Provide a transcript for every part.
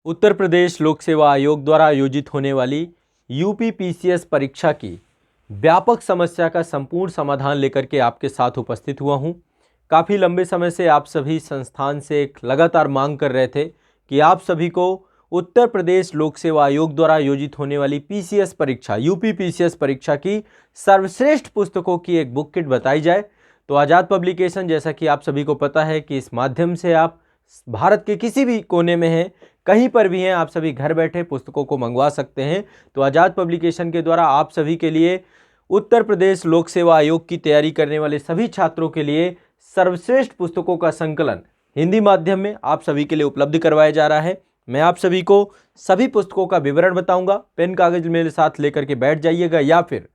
उत्तर प्रदेश लोक सेवा आयोग द्वारा आयोजित होने वाली यूपी पीसीएस परीक्षा की व्यापक समस्या का संपूर्ण समाधान लेकर के आपके साथ उपस्थित हुआ हूं। काफ़ी लंबे समय से आप सभी संस्थान से एक लगातार मांग कर रहे थे कि आप सभी को उत्तर प्रदेश लोक सेवा आयोग द्वारा आयोजित होने वाली पीसीएस परीक्षा यूपी पीसीएस परीक्षा की सर्वश्रेष्ठ पुस्तकों की एक बुक किट बताई जाए। तो आज़ाद पब्लिकेशन, जैसा कि आप सभी को पता है कि इस माध्यम से आप भारत के किसी भी कोने में हैं, कहीं पर भी हैं, आप सभी घर बैठे पुस्तकों को मंगवा सकते हैं। तो आज़ाद पब्लिकेशन के द्वारा आप सभी के लिए उत्तर प्रदेश लोक सेवा आयोग की तैयारी करने वाले सभी छात्रों के लिए सर्वश्रेष्ठ पुस्तकों का संकलन हिंदी माध्यम में आप सभी के लिए उपलब्ध करवाया जा रहा है। मैं आप सभी को सभी पुस्तकों का विवरण बताऊंगा। पेन कागज मेरे साथ लेकर के बैठ जाइएगा, या फिर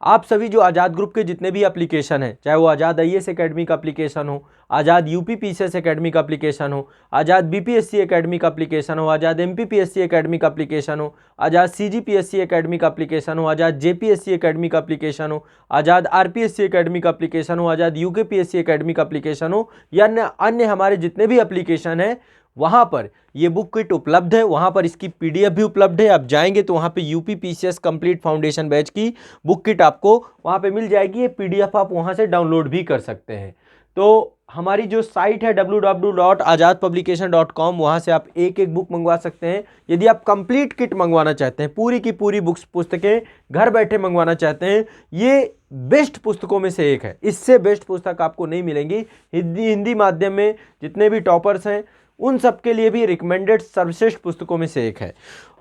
आप सभी जो आज़ाद ग्रुप के जितने भी एप्लीकेशन हैं, चाहे वो आज़ाद आईएएस एकेडमी का एप्लीकेशन हो, आज़ाद यूपी पीसीएस एकेडमी का एप्लीकेशन हो, आज़ाद बीपीएससी एकेडमी का एप्लीकेशन हो, आज़ाद एमपीपीएससी एकेडमी का एप्लीकेशन हो, आज़ाद सीजीपीएससी एकेडमी का एप्लीकेशन हो, आज़ाद जेपीएससी एकेडमी का एप्लीकेशन हो, आज़ाद आरपीएससी एकेडमी का एप्लीकेशन हो, आज़ाद यूकेपीएससी एकेडमी का एप्लीकेशन हो, या अन्य हमारे जितने भी एप्लीकेशन हैं, वहाँ पर ये बुक किट उपलब्ध है। वहाँ पर इसकी पीडीएफ भी उपलब्ध है। आप जाएंगे तो वहाँ पे UP PCS complete foundation batch की बुक किट आपको वहाँ पे मिल जाएगी। ये पीडीएफ आप वहाँ से डाउनलोड भी कर सकते हैं। तो हमारी जो साइट है www.azadpublication.com, वहाँ से आप एक एक बुक मंगवा सकते हैं। यदि आप कंप्लीट किट मंगवाना चाहते हैं, पूरी की पूरी पुस्तकें घर बैठे मंगवाना चाहते हैं, ये बेस्ट पुस्तकों में से एक है। इससे बेस्ट पुस्तक आपको नहीं मिलेंगी। हिंदी माध्यम में जितने भी टॉपर्स हैं उन सब के लिए भी रिकमेंडेड सर्वश्रेष्ठ पुस्तकों में से एक है।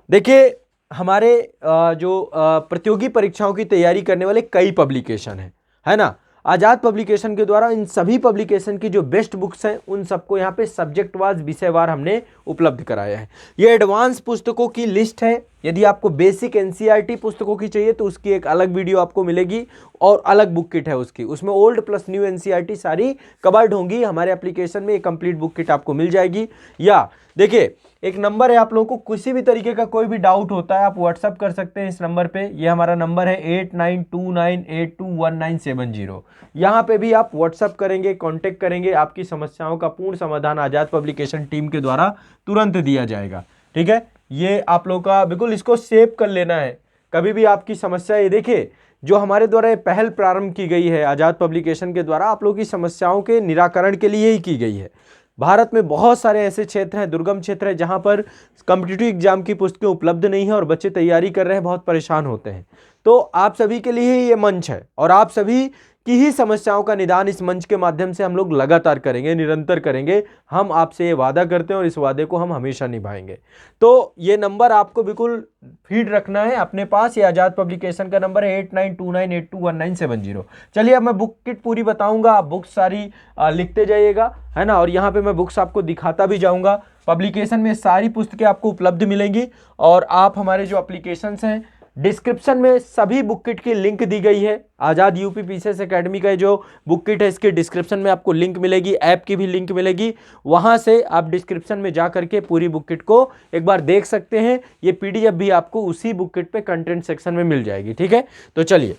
देखिए, हमारे जो प्रतियोगी परीक्षाओं की तैयारी करने वाले कई पब्लिकेशन हैं, है ना। आज़ाद पब्लिकेशन के द्वारा इन सभी पब्लिकेशन की जो बेस्ट बुक्स हैं उन सबको यहाँ पे सब्जेक्ट वाइज विषयवार हमने उपलब्ध कराया है। ये एडवांस पुस्तकों की लिस्ट है। यदि आपको बेसिक एनसीईआरटी पुस्तकों की चाहिए तो उसकी एक अलग वीडियो आपको मिलेगी और अलग बुक किट है उसकी, उसमें ओल्ड प्लस न्यू एनसीईआरटी सारी कवर्ड होंगी। हमारे एप्लीकेशन में एक कंप्लीट बुक किट आपको मिल जाएगी। या देखिए, एक नंबर है, आप लोगों को किसी भी तरीके का कोई भी डाउट होता है आप व्हाट्सअप कर सकते हैं इस नंबर पे। ये हमारा नंबर है 8929821970। यहाँ पे भी आप व्हाट्सअप करेंगे, कांटेक्ट करेंगे, आपकी समस्याओं का पूर्ण समाधान आज़ाद पब्लिकेशन टीम के द्वारा तुरंत दिया जाएगा। ठीक है, ये आप लोगों का बिल्कुल इसको सेव कर लेना है। कभी भी आपकी समस्या, ये देखिए जो हमारे द्वारा ये पहल प्रारंभ की गई है आज़ाद पब्लिकेशन के द्वारा, आप लोगों की समस्याओं के निराकरण के लिए ही की गई है। भारत में बहुत सारे ऐसे क्षेत्र हैं, दुर्गम क्षेत्र है, जहां पर कॉम्पिटिटिव एग्जाम की पुस्तकें उपलब्ध नहीं है और बच्चे तैयारी कर रहे हैं, बहुत परेशान होते हैं। तो आप सभी के लिए ही ये मंच है और आप सभी की ही समस्याओं का निदान इस मंच के माध्यम से हम लोग लगातार करेंगे, निरंतर करेंगे। हम आपसे ये वादा करते हैं और इस वादे को हम हमेशा निभाएंगे। तो ये नंबर आपको बिल्कुल फीड रखना है अपने पास। ये आज़ाद पब्लिकेशन का नंबर है 8929821970। चलिए, अब मैं बुक किट पूरी बताऊंगा, आप बुक्स सारी लिखते जाइएगा, है ना। और यहाँ पे मैं बुक्स आपको दिखाता भी जाऊंगा। पब्लिकेशन में सारी पुस्तकें आपको उपलब्ध मिलेंगी और आप हमारे जो एप्लीकेशंस हैं, डिस्क्रिप्शन में सभी बुक किट की लिंक दी गई है। आज़ाद यूपी पीसीएस एकेडमी का जो बुक किट है इसके डिस्क्रिप्शन में आपको लिंक मिलेगी, ऐप की भी लिंक मिलेगी। वहां से आप डिस्क्रिप्शन में जा करके पूरी बुक किट को एक बार देख सकते हैं। ये पीडीएफ भी आपको उसी बुक किट पे कंटेंट सेक्शन में मिल जाएगी। ठीक है, तो चलिए,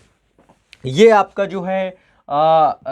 ये आपका जो है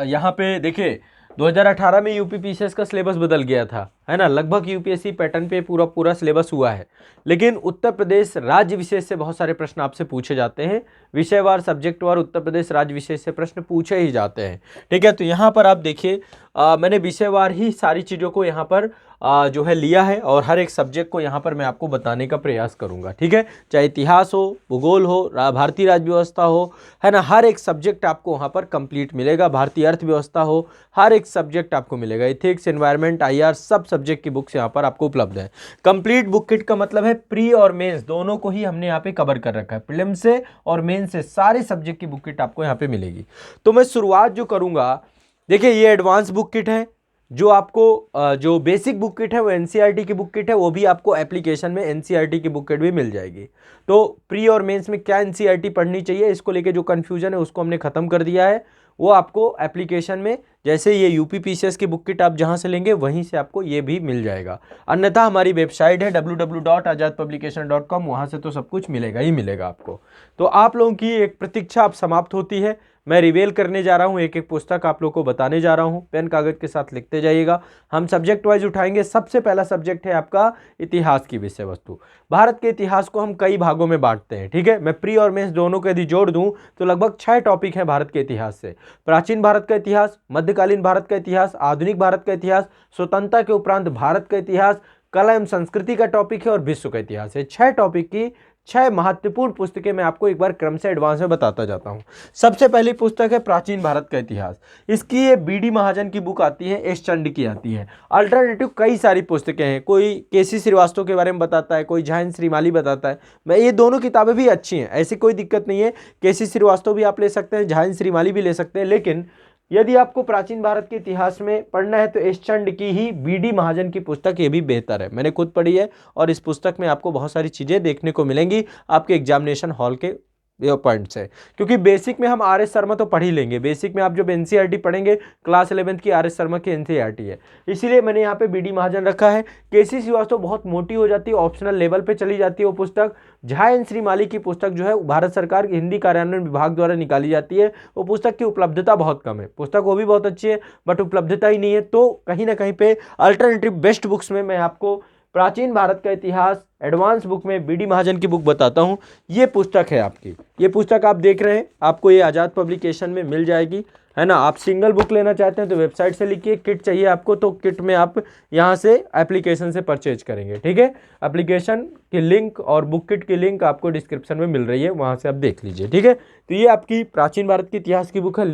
यहाँ पे देखिए 2018 में यूपी पीसीएस का सिलेबस बदल गया था, है ना। लगभग यूपीएससी पैटर्न पे पूरा सिलेबस हुआ है, लेकिन उत्तर प्रदेश राज्य विशेष से बहुत सारे प्रश्न आपसे पूछे जाते हैं। विषयवार, सब्जेक्टवार उत्तर प्रदेश राज्य विशेष से प्रश्न पूछे ही जाते हैं। ठीक है, तो यहाँ पर आप देखिए, मैंने विषयवार ही सारी चीज़ों को यहाँ पर जो है लिया है और हर एक सब्जेक्ट को यहाँ पर मैं आपको बताने का प्रयास करूँगा। ठीक है, चाहे इतिहास हो, भूगोल हो, भारतीय राज्य व्यवस्था हो, है ना, हर एक सब्जेक्ट आपको वहाँ पर कंप्लीट मिलेगा। भारतीय अर्थव्यवस्था हो, हर एक सब्जेक्ट आपको मिलेगा। इथिक्स, एनवायरनमेंट, आईआर, सब सब्जेक्ट की बुक्स यहाँ पर आपको उपलब्ध है। कंप्लीट बुक किट का मतलब है प्री और मेंस दोनों को ही हमने यहाँ पे कवर कर रखा है। प्रीलिम से और मेन से सारे सब्जेक्ट की बुक किट आपको यहाँ पे मिलेगी। तो मैं शुरुआत जो करूँगा, देखिए ये एडवांस बुक किट है। जो आपको जो बेसिक बुक किट है वो एनसीईआरटी की बुक किट है, वो भी आपको एप्लीकेशन में एनसीईआरटी की बुक किट भी मिल जाएगी। तो प्री और मेंस में क्या एनसीईआरटी पढ़नी चाहिए, इसको लेके जो कन्फ्यूजन है उसको हमने खत्म कर दिया है। वो आपको एप्लीकेशन में जैसे ये यूपीपीसीएस की बुक किट आप जहाँ से लेंगे वहीं से आपको ये भी मिल जाएगा। अन्यथा हमारी वेबसाइट है www.azadpublication.com, वहाँ से तो सब कुछ मिलेगा ही मिलेगा आपको। तो आप लोगों की एक प्रतीक्षा अब समाप्त होती है। मैं रिवेल करने जा रहा हूँ, एक एक पुस्तक आप लोग को बताने जा रहा हूँ। पेन कागज के साथ लिखते जाइएगा। हम सब्जेक्ट वाइज उठाएंगे। सबसे पहला सब्जेक्ट है आपका इतिहास की विषय वस्तु। भारत के इतिहास को हम कई भागों में बांटते हैं, ठीक है। मैं प्री और मेंस दोनों को यदि जोड़ दूं तो लगभग 6 टॉपिक हैं भारत के इतिहास से। प्राचीन भारत का इतिहास, मध्यकालीन भारत का इतिहास, आधुनिक भारत का इतिहास, स्वतंत्रता के उपरांत भारत का इतिहास, कला एवं संस्कृति का टॉपिक है और विश्व का इतिहास है। 6 टॉपिक की 6 महत्वपूर्ण पुस्तकें मैं आपको एक बार क्रम से एडवांस में बताता जाता हूं। सबसे पहली पुस्तक है प्राचीन भारत का इतिहास। इसकी ये बीडी महाजन की बुक आती है, एस चंड की आती है। अल्टरनेटिव कई सारी पुस्तकें हैं, कोई केसी श्रीवास्तव के बारे में बताता है, कोई जयंत श्रीमाली बताता है। मैं ये दोनों किताबें भी अच्छी हैं, ऐसी कोई दिक्कत नहीं है। केसी श्रीवास्तव भी आप ले सकते हैं, जयंत श्रीमाली भी ले सकते हैं, लेकिन यदि आपको प्राचीन भारत के इतिहास में पढ़ना है तो एस चंड की ही बीडी महाजन की पुस्तक ये भी बेहतर है। मैंने खुद पढ़ी है और इस पुस्तक में आपको बहुत सारी चीज़ें देखने को मिलेंगी आपके एग्जामिनेशन हॉल के पॉइंट्स है। क्योंकि बेसिक में हम आर एस शर्मा तो पढ़ ही लेंगे, बेसिक में आप जब एनसीईआरटी पढ़ेंगे क्लास 11th की आर एस शर्मा की एनसीईआरटी है, इसीलिए मैंने यहाँ पे बीडी महाजन रखा है। केसी श्रीवास्तव बहुत मोटी हो जाती है, ऑप्शनल लेवल पे चली जाती है वो पुस्तक। जयंत श्रीमाली की पुस्तक जो है भारत सरकार के हिंदी कार्यान्वयन विभाग द्वारा निकाली जाती है, वो पुस्तक की उपलब्धता बहुत कम है। पुस्तक वो भी बहुत अच्छी है बट उपलब्धता ही नहीं है। तो कहीं ना कहीं पे अल्टरनेटिव बेस्ट बुक्स में मैं आपको प्राचीन भारत का इतिहास एडवांस बुक में बीडी महाजन की बुक बताता हूं। ये पुस्तक है आपकी, ये पुस्तक आप देख रहे हैं, आपको ये आज़ाद पब्लिकेशन में मिल जाएगी, है ना। आप सिंगल बुक लेना चाहते हैं तो वेबसाइट से लिखिए, किट चाहिए आपको तो किट में आप यहाँ से एप्लीकेशन से परचेज करेंगे, ठीक है। एप्लीकेशन की लिंक और बुक किट की लिंक आपको डिस्क्रिप्शन में मिल रही है, वहाँ से आप देख लीजिए, ठीक है। तो ये आपकी प्राचीन भारत के इतिहास की बुक है,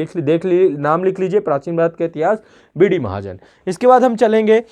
नाम लिख लीजिए, प्राचीन भारत का इतिहास बीडी महाजन। इसके बाद हम चलेंगे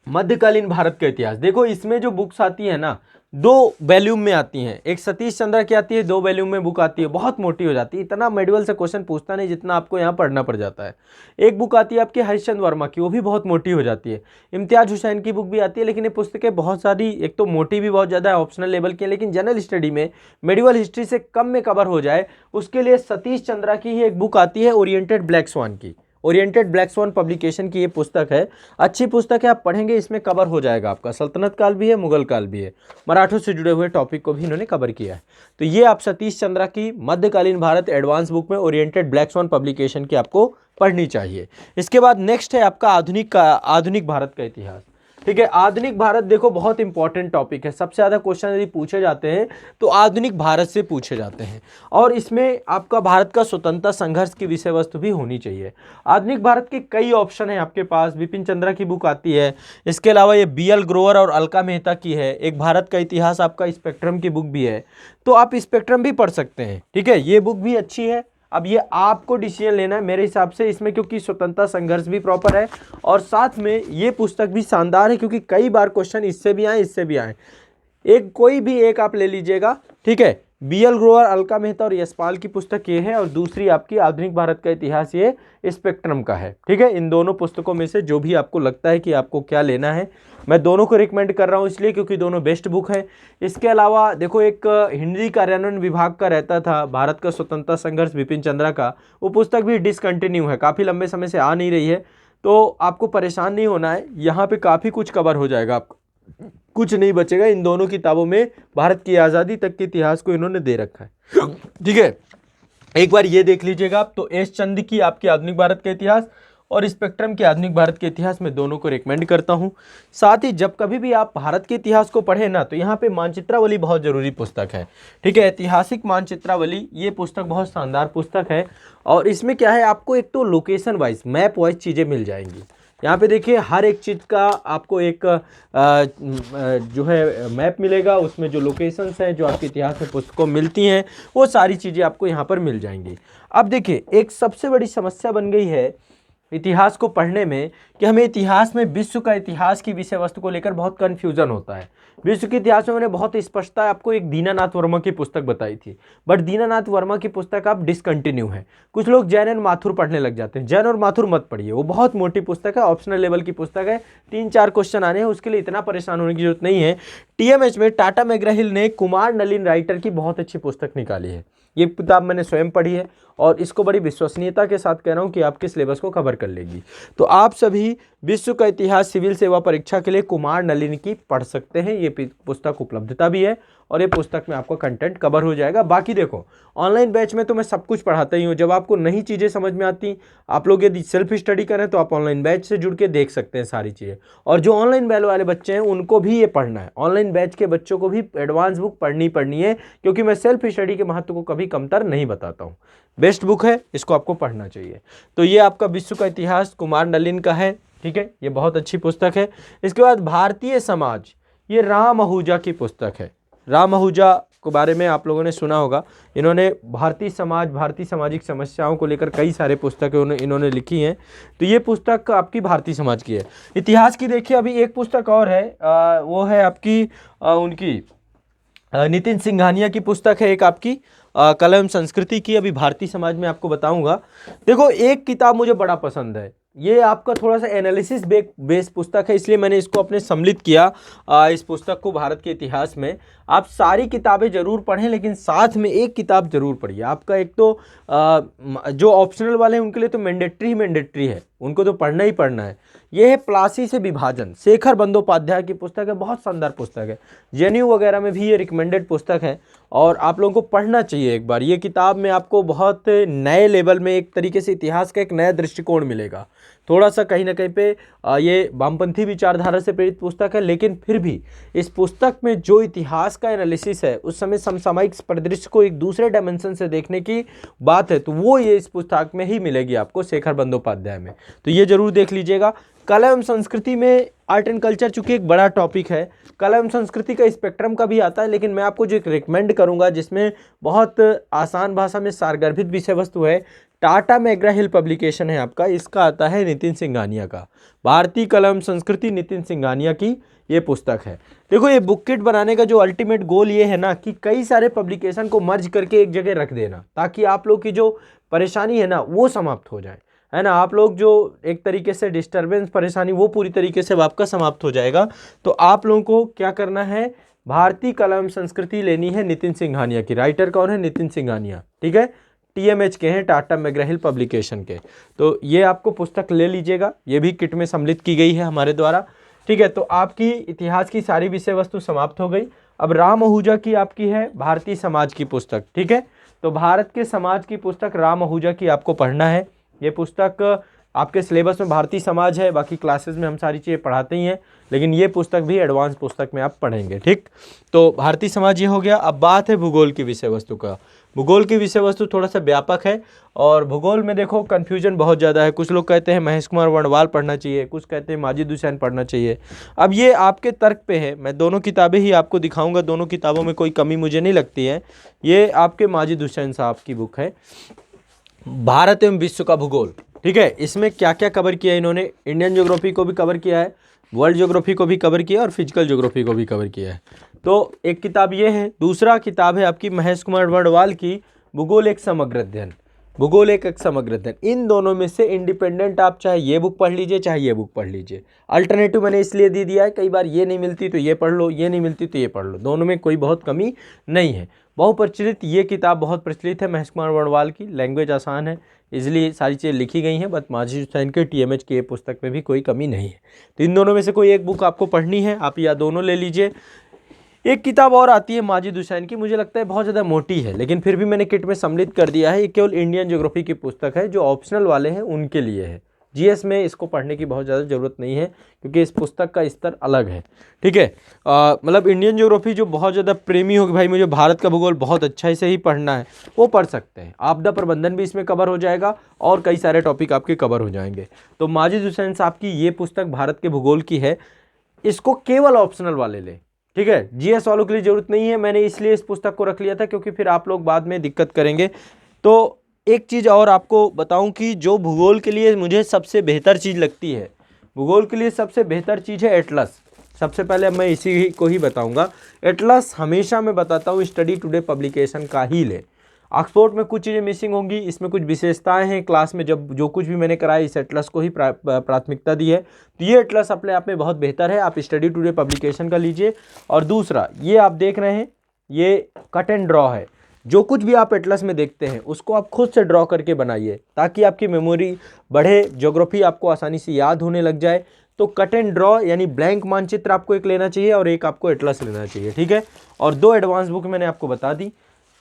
मध्यकालीन भारत का इतिहास। देखो इसमें जो बुक्स आती है ना 2 वॉल्यूम में आती हैं, एक सतीश चंद्र की आती है, 2 वॉल्यूम में बुक आती है, बहुत मोटी हो जाती है, इतना मेडिकल से क्वेश्चन पूछता नहीं जितना आपको यहाँ पढ़ना पड़ जाता है। एक बुक आती है आपकी हरिश्चंद्र वर्मा की, वो भी बहुत मोटी हो जाती है। इम्तियाज हुसैन की बुक भी आती है, लेकिन ये पुस्तकें बहुत सारी, एक तो मोटी भी बहुत ज़्यादा है, ऑप्शनल लेवल की है, लेकिन जनरल स्टडी में मेडिकल हिस्ट्री से कम में कवर हो जाए उसके लिए सतीश चंद्रा की ही एक बुक आती है ओरिएंटेड ब्लैक स्वान की। ओरिएंटेड ब्लैक स्वान पब्लिकेशन की ये पुस्तक है, अच्छी पुस्तक है, आप पढ़ेंगे इसमें कवर हो जाएगा आपका सल्तनत काल भी है, मुगल काल भी है, मराठों से जुड़े हुए टॉपिक को भी इन्होंने कवर किया है। तो ये आप सतीश चंद्रा की मध्यकालीन भारत एडवांस बुक में ओरिएंटेड ब्लैक स्वान पब्लिकेशन की आपको पढ़नी चाहिए। इसके बाद नेक्स्ट है आपका आधुनिक भारत का इतिहास, ठीक है। आधुनिक भारत देखो बहुत इंपॉर्टेंट टॉपिक है, सबसे ज़्यादा क्वेश्चन यदि पूछे जाते हैं तो आधुनिक भारत से पूछे जाते हैं, और इसमें आपका भारत का स्वतंत्रता संघर्ष की विषय वस्तु भी होनी चाहिए। आधुनिक भारत के कई ऑप्शन हैं आपके पास, विपिन चंद्रा की बुक आती है, इसके अलावा ये BL ग्रोवर और अलका मेहता की है, एक भारत का इतिहास आपका स्पेक्ट्रम की बुक भी है, तो आप स्पेक्ट्रम भी पढ़ सकते हैं, ठीक है। ये बुक भी अच्छी है। अब ये आपको डिसीजन लेना है मेरे हिसाब से इसमें, क्योंकि स्वतंत्रता संघर्ष भी प्रॉपर है और साथ में ये पुस्तक भी शानदार है, क्योंकि कई बार क्वेश्चन इससे भी आए इससे भी आए। एक कोई भी एक आप ले लीजिएगा, ठीक है। BL ग्रोवर, अलका मेहता और यशपाल की पुस्तक ये है, और दूसरी आपकी आधुनिक भारत का इतिहास ये स्पेक्ट्रम का है, ठीक है। इन दोनों पुस्तकों में से जो भी आपको लगता है कि आपको क्या लेना है, मैं दोनों को रिकमेंड कर रहा हूँ इसलिए क्योंकि दोनों बेस्ट बुक है। इसके अलावा देखो एक हिंदी कार्यान्वयन विभाग का रहता था भारत का स्वतंत्रता संघर्ष विपिन चंद्रा का, वो पुस्तक भी डिसकंटिन्यू है, काफ़ी लंबे समय से आ नहीं रही है, तो आपको परेशान नहीं होना है, यहाँ पे काफ़ी कुछ कवर हो जाएगा, आपको कुछ नहीं बचेगा। इन दोनों किताबों में भारत की आज़ादी तक के इतिहास को इन्होंने दे रखा है, ठीक है। एक बार ये देख लीजिएगा आप। तो एस चंद की आपकी आधुनिक भारत का इतिहास और स्पेक्ट्रम के आधुनिक भारत के इतिहास में दोनों को रिकमेंड करता हूं। साथ ही जब कभी भी आप भारत के इतिहास को पढ़ें ना, तो यहाँ पे मानचित्रावली बहुत ज़रूरी पुस्तक है, ठीक है। ऐतिहासिक मानचित्रावली ये पुस्तक बहुत शानदार पुस्तक है, और इसमें क्या है आपको एक तो लोकेशन वाइज मैप वाइज चीज़ें मिल जाएंगी। यहाँ पे देखिए हर एक चीज़ का आपको एक जो है मैप मिलेगा, उसमें जो लोकेशंस हैं जो आपके इतिहास में पुस्तकों मिलती हैं वो सारी चीज़ें आपको यहाँ पर मिल जाएंगी। अब देखिए एक सबसे बड़ी समस्या बन गई है इतिहास को पढ़ने में कि हमें इतिहास में विश्व का इतिहास की विषय वस्तु को लेकर बहुत कन्फ्यूज़न होता है। विश्व के इतिहास में मैंने बहुत स्पष्टता आपको एक दीनानाथ वर्मा की पुस्तक बताई थी, बट दीनानाथ वर्मा की पुस्तक अब डिसकंटिन्यू है। कुछ लोग जैन एंड माथुर पढ़ने लग जाते हैं, जैन और माथुर मत पढ़िए, वो बहुत मोटी पुस्तक है, ऑप्शनल लेवल की पुस्तक है, 3-4 क्वेश्चन आने हैं, उसके लिए इतना परेशान होने की जरूरत नहीं है। TMH में टाटा मैग्राहिल ने कुमार नलिन राइटर की बहुत अच्छी पुस्तक निकाली है, ये किताब मैंने स्वयं पढ़ी है और इसको बड़ी विश्वसनीयता के साथ कह रहा हूँ कि आपके सिलेबस को कवर कर लेगी। तो आप सभी विश्व का इतिहास सिविल सेवा परीक्षा के लिए कुमार नलिनी की पढ़ सकते हैं। ये पुस्तक उपलब्धता भी है और ये पुस्तक में आपका कंटेंट कवर हो जाएगा। बाकी देखो, ऑनलाइन बैच में तो मैं सब कुछ पढ़ाता ही हूँ। जब आपको नई चीज़ें समझ में आती, आप लोग यदि सेल्फ स्टडी करें तो आप ऑनलाइन बैच से जुड़ के देख सकते हैं सारी चीज़ें। और जो ऑनलाइन बैच वाले बच्चे हैं उनको भी ये पढ़ना है, ऑनलाइन बैच के बच्चों को भी एडवांस बुक पढ़नी है, क्योंकि मैं सेल्फ स्टडी के महत्व को कभी कमतर नहीं बताता हूँ। बेस्ट बुक है, इसको आपको पढ़ना चाहिए। तो ये आपका विश्व का इतिहास कुमार नलिन का है, ठीक है, ये बहुत अच्छी पुस्तक है। इसके बाद भारतीय समाज, ये राम आहूजा की पुस्तक है। राम आहूजा के बारे में आप लोगों ने सुना होगा। इन्होंने भारतीय समाज, भारतीय सामाजिक समस्याओं को लेकर कई सारे पुस्तकें इन्होंने लिखी हैं। तो ये पुस्तक आपकी भारतीय समाज की है। इतिहास की देखिए, अभी एक पुस्तक और है, वो है आपकी उनकी नितिन सिंघानिया की पुस्तक है, एक आपकी कला एवं संस्कृति की। अभी भारतीय समाज में आपको बताऊंगा। देखो, एक किताब मुझे बड़ा पसंद है, ये आपका थोड़ा सा एनालिसिस बेस पुस्तक है, इसलिए मैंने इसको अपने सम्मिलित किया इस पुस्तक को भारत के इतिहास में। आप सारी किताबें जरूर पढ़ें, लेकिन साथ में एक किताब जरूर पढ़िए। आपका एक तो जो ऑप्शनल वाले हैं उनके लिए तो मैंडेटरी है, उनको तो पढ़ना ही पढ़ना है। ये है प्लासी से विभाजन, शेखर बंदोपाध्याय की पुस्तक है, बहुत शानदार पुस्तक है। जेएनयू वगैरह में भी ये रिकमेंडेड पुस्तक है और आप लोगों को पढ़ना चाहिए एक बार। ये किताब में आपको बहुत नए लेवल में एक तरीके से इतिहास का एक नया दृष्टिकोण मिलेगा। थोड़ा सा कहीं ना कहीं पे ये वामपंथी विचारधारा से प्रेरित पुस्तक है, लेकिन फिर भी इस पुस्तक में जो इतिहास का एनालिसिस है, उस समय समसामयिक परिदृश्य को एक दूसरे डायमेंशन से देखने की बात है, तो वो ये इस पुस्तक में ही मिलेगी आपको, शेखर बंदोपाध्याय में। तो ये जरूर देख लीजिएगा। कला एवं संस्कृति में आर्ट एंड कल्चर चूंकि एक बड़ा टॉपिक है, कला एवं संस्कृति का स्पेक्ट्रम का भी आता है, लेकिन मैं आपको जो एक रिकमेंड करूंगा जिसमें बहुत आसान भाषा में सारगर्भित विषय वस्तु है, टाटा मैग्रा हिल पब्लिकेशन है आपका, इसका आता है नितिन सिंघानिया का, भारतीय कला एवं संस्कृति, नितिन सिंघानिया की ये पुस्तक है। देखो, ये बुक किट बनाने का जो अल्टीमेट गोल ये है ना कि कई सारे पब्लिकेशन को मर्ज करके एक जगह रख देना, ताकि आप लोग की जो परेशानी है ना वो समाप्त हो जाए, है ना। आप लोग जो एक तरीके से डिस्टर्बेंस परेशानी, वो पूरी तरीके से आपका समाप्त हो जाएगा। तो आप लोगों को क्या करना है, भारतीय कला एवं संस्कृति लेनी है नितिन सिंघानिया की। राइटर कौन है? नितिन सिंघानिया, ठीक है, TMH के हैं, टाटा मैग्रा हिल पब्लिकेशन के। तो ये आपको पुस्तक ले लीजिएगा, ये भी किट में सम्मिलित की गई है हमारे द्वारा, ठीक है। तो आपकी इतिहास की सारी विषय वस्तु समाप्त हो गई। अब राम आहूजा की आपकी है भारतीय समाज की पुस्तक, ठीक है। तो भारत के समाज की पुस्तक राम आहूजा की आपको पढ़ना है। ये पुस्तक आपके सिलेबस में भारतीय समाज है, बाकी क्लासेस में हम सारी चीज़ें पढ़ाते ही हैं, लेकिन ये पुस्तक भी एडवांस पुस्तक में आप पढ़ेंगे, ठीक। तो भारतीय समाज ये हो गया। अब बात है भूगोल की विषय वस्तु का। भूगोल की विषय वस्तु थोड़ा सा व्यापक है और भूगोल में देखो कन्फ्यूजन बहुत ज़्यादा है। कुछ लोग कहते हैं महेश कुमार वर्णवाल पढ़ना चाहिए, कुछ कहते हैं माजिद हुसैन पढ़ना चाहिए। अब ये आपके तर्क पे है, मैं दोनों किताबें ही आपको दिखाऊंगा, दोनों किताबों में कोई कमी मुझे नहीं लगती है। ये आपके माजिद हुसैन साहब की बुक है, भारत एवं विश्व का भूगोल, ठीक है। इसमें क्या क्या कवर किया है इन्होंने, इंडियन ज्योग्राफी को भी कवर किया है, वर्ल्ड ज्योग्राफी को भी कवर किया और फिजिकल ज्योग्राफी को भी कवर किया है। तो एक किताब ये है। दूसरा किताब है आपकी महेश कुमार वर्णवाल की भूगोल एक समग्र अध्ययन, भूगोल एक समग्र अध्ययन। इन दोनों में से इंडिपेंडेंट आप चाहे ये बुक पढ़ लीजिए, चाहे ये बुक पढ़ लीजिए। अल्टरनेटिव मैंने इसलिए दे दिया है, कई बार ये नहीं मिलती तो ये पढ़ लो, ये नहीं मिलती तो ये पढ़ लो, दोनों में कोई बहुत कमी नहीं है। बहुप्रचलित ये किताब बहुत प्रचलित है महेश कुमार वर्णवाल की, लैंग्वेज आसान है, इजीली सारी चीज़ें लिखी गई हैं। बट माजिद हुसैन के TMH की ये पुस्तक में भी कोई कमी नहीं है। तो इन दोनों में से कोई एक बुक आपको पढ़नी है, आप या दोनों ले लीजिए। एक किताब और आती है माजिद हुसैन की, मुझे लगता है बहुत ज़्यादा मोटी है, लेकिन फिर भी मैंने किट में सम्मिलित कर दिया है। ये केवल इंडियन ज्योग्राफी की पुस्तक है, जो ऑप्शनल वाले हैं उनके लिए है। GS में इसको पढ़ने की बहुत ज़्यादा ज़रूरत नहीं है, क्योंकि इस पुस्तक का स्तर अलग है, ठीक है। मतलब इंडियन ज्योग्राफी जो बहुत ज़्यादा प्रेमी हो कि भाई मुझे भारत का भूगोल बहुत अच्छे से ही पढ़ना है, वो पढ़ सकते हैं। आपदा प्रबंधन भी इसमें कवर हो जाएगा और कई सारे टॉपिक आपके कवर हो जाएंगे। तो माजिद हुसैन साहब की ये पुस्तक भारत के भूगोल की है, इसको केवल ऑप्शनल वाले लें, ठीक है। GS वालों के लिए ज़रूरत नहीं है। मैंने इसलिए इस पुस्तक को रख लिया था क्योंकि फिर आप लोग बाद में दिक्कत करेंगे। तो एक चीज़ और आपको बताऊं कि जो भूगोल के लिए मुझे सबसे बेहतर चीज़ लगती है, भूगोल के लिए सबसे बेहतर चीज़ है एटलस। सबसे पहले मैं इसी को ही बताऊंगा। एटलस हमेशा मैं बताता हूँ स्टडी टुडे पब्लिकेशन का ही ले। ऑक्सफोर्ड में कुछ चीज़ें मिसिंग होंगी, इसमें कुछ विशेषताएं हैं। क्लास में जब जो कुछ भी मैंने कराया इस एटलस को ही प्राथमिकता दी है। तो ये एटलस अपने आप में बहुत बेहतर है, आप स्टडी टुडे पब्लिकेशन का लीजिए। और दूसरा ये आप देख रहे हैं, ये कट एंड ड्रॉ है, जो कुछ भी आप एटलस में देखते हैं उसको आप खुद से ड्रॉ करके बनाइए ताकि आपकी मेमोरी बढ़े, ज्योग्राफी आपको आसानी से याद होने लग जाए। तो कट एंड ड्रॉ यानी ब्लैंक मानचित्र आपको एक लेना चाहिए और एक आपको एटलस लेना चाहिए, ठीक है। और 2 एडवांस बुक मैंने आपको बता दी।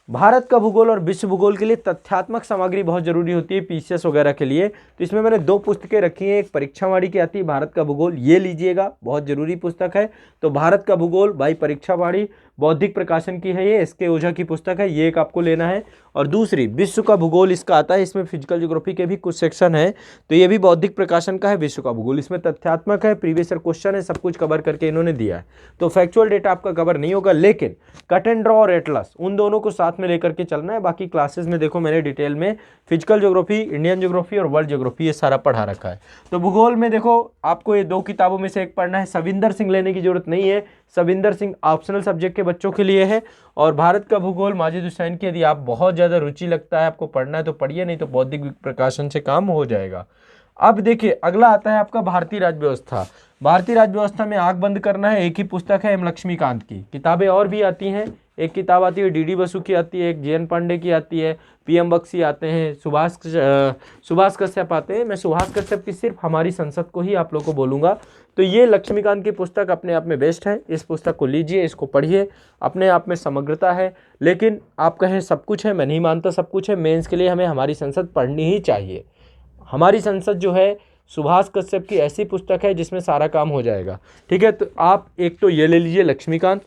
भारत का भूगोल और विश्व भूगोल के लिए तथ्यात्मक सामग्री बहुत जरूरी होती है पीसीएस वगैरह के लिए, तो इसमें मैंने 2 पुस्तकें रखी हैं। एक परीक्षावाड़ी की आती है भारत का भूगोल, ये लीजिएगा, बहुत जरूरी पुस्तक है। तो भारत का भूगोल बाई परीक्षावाड़ी, बौद्धिक प्रकाशन की है, ये एसके ओझा की पुस्तक है, ये एक आपको लेना है। और दूसरी विश्व का भूगोल इसका आता है, इसमें फिजिकल ज्योग्राफी के भी कुछ सेक्शन है, तो ये भी बौद्धिक प्रकाशन का है। विश्व का भूगोल इसमें तथ्यात्मक है, प्रीवियस ईयर क्वेश्चन है, सब कुछ कवर करके इन्होंने दिया है। तो फैक्चुअल डेटा आपका कवर नहीं होगा, लेकिन कट एंड ड्रॉ और एटलस उन दोनों को साथ में लेकर के चलना है। बाकी क्लासेस में देखो मैंने डिटेल में फिजिकल ज्योग्राफी, इंडियन ज्योग्राफी और वर्ल्ड ज्योग्राफी ये सारा पढ़ा रखा है। तो भूगोल में देखो आपको ये 2 किताबों में से एक पढ़ना है। सविंदर सिंह लेने की जरूरत नहीं है, सविंदर सिंह ऑप्शनल सब्जेक्ट के बच्चों के लिए है। और भारत का भूगोल माजिद हुसैन की, यदि आप बहुत ज़्यादा रुचि लगता है आपको पढ़ना है तो पढ़िए, नहीं तो बौद्धिक प्रकाशन से काम हो जाएगा। अब देखिए अगला आता है आपका भारतीय राज्य व्यवस्था। भारतीय राज्य व्यवस्था में आंख बंद करना है, एक ही पुस्तक है एम लक्ष्मीकांत की। किताबें और भी आती हैं, एक किताब आती है डीडी बसु की आती है, एक जेएन पांडे की आती है, पीएम बख्शी आते हैं, सुभाष कश्यप आते हैं। मैं सुभाष कश्यप की सिर्फ हमारी संसद को ही आप लोग को बोलूँगा। तो ये लक्ष्मीकांत की पुस्तक अपने आप में बेस्ट है, इस पुस्तक को लीजिए, इसको पढ़िए, अपने आप में समग्रता है। लेकिन आप कहें सब कुछ है, मैं नहीं मानता सब कुछ है। मेंस के लिए हमें हमारी संसद पढ़नी ही चाहिए। हमारी संसद जो है सुभाष कश्यप की ऐसी पुस्तक है जिसमें सारा काम हो जाएगा, ठीक है। तो आप एक तो ये ले लीजिए लक्ष्मीकांत।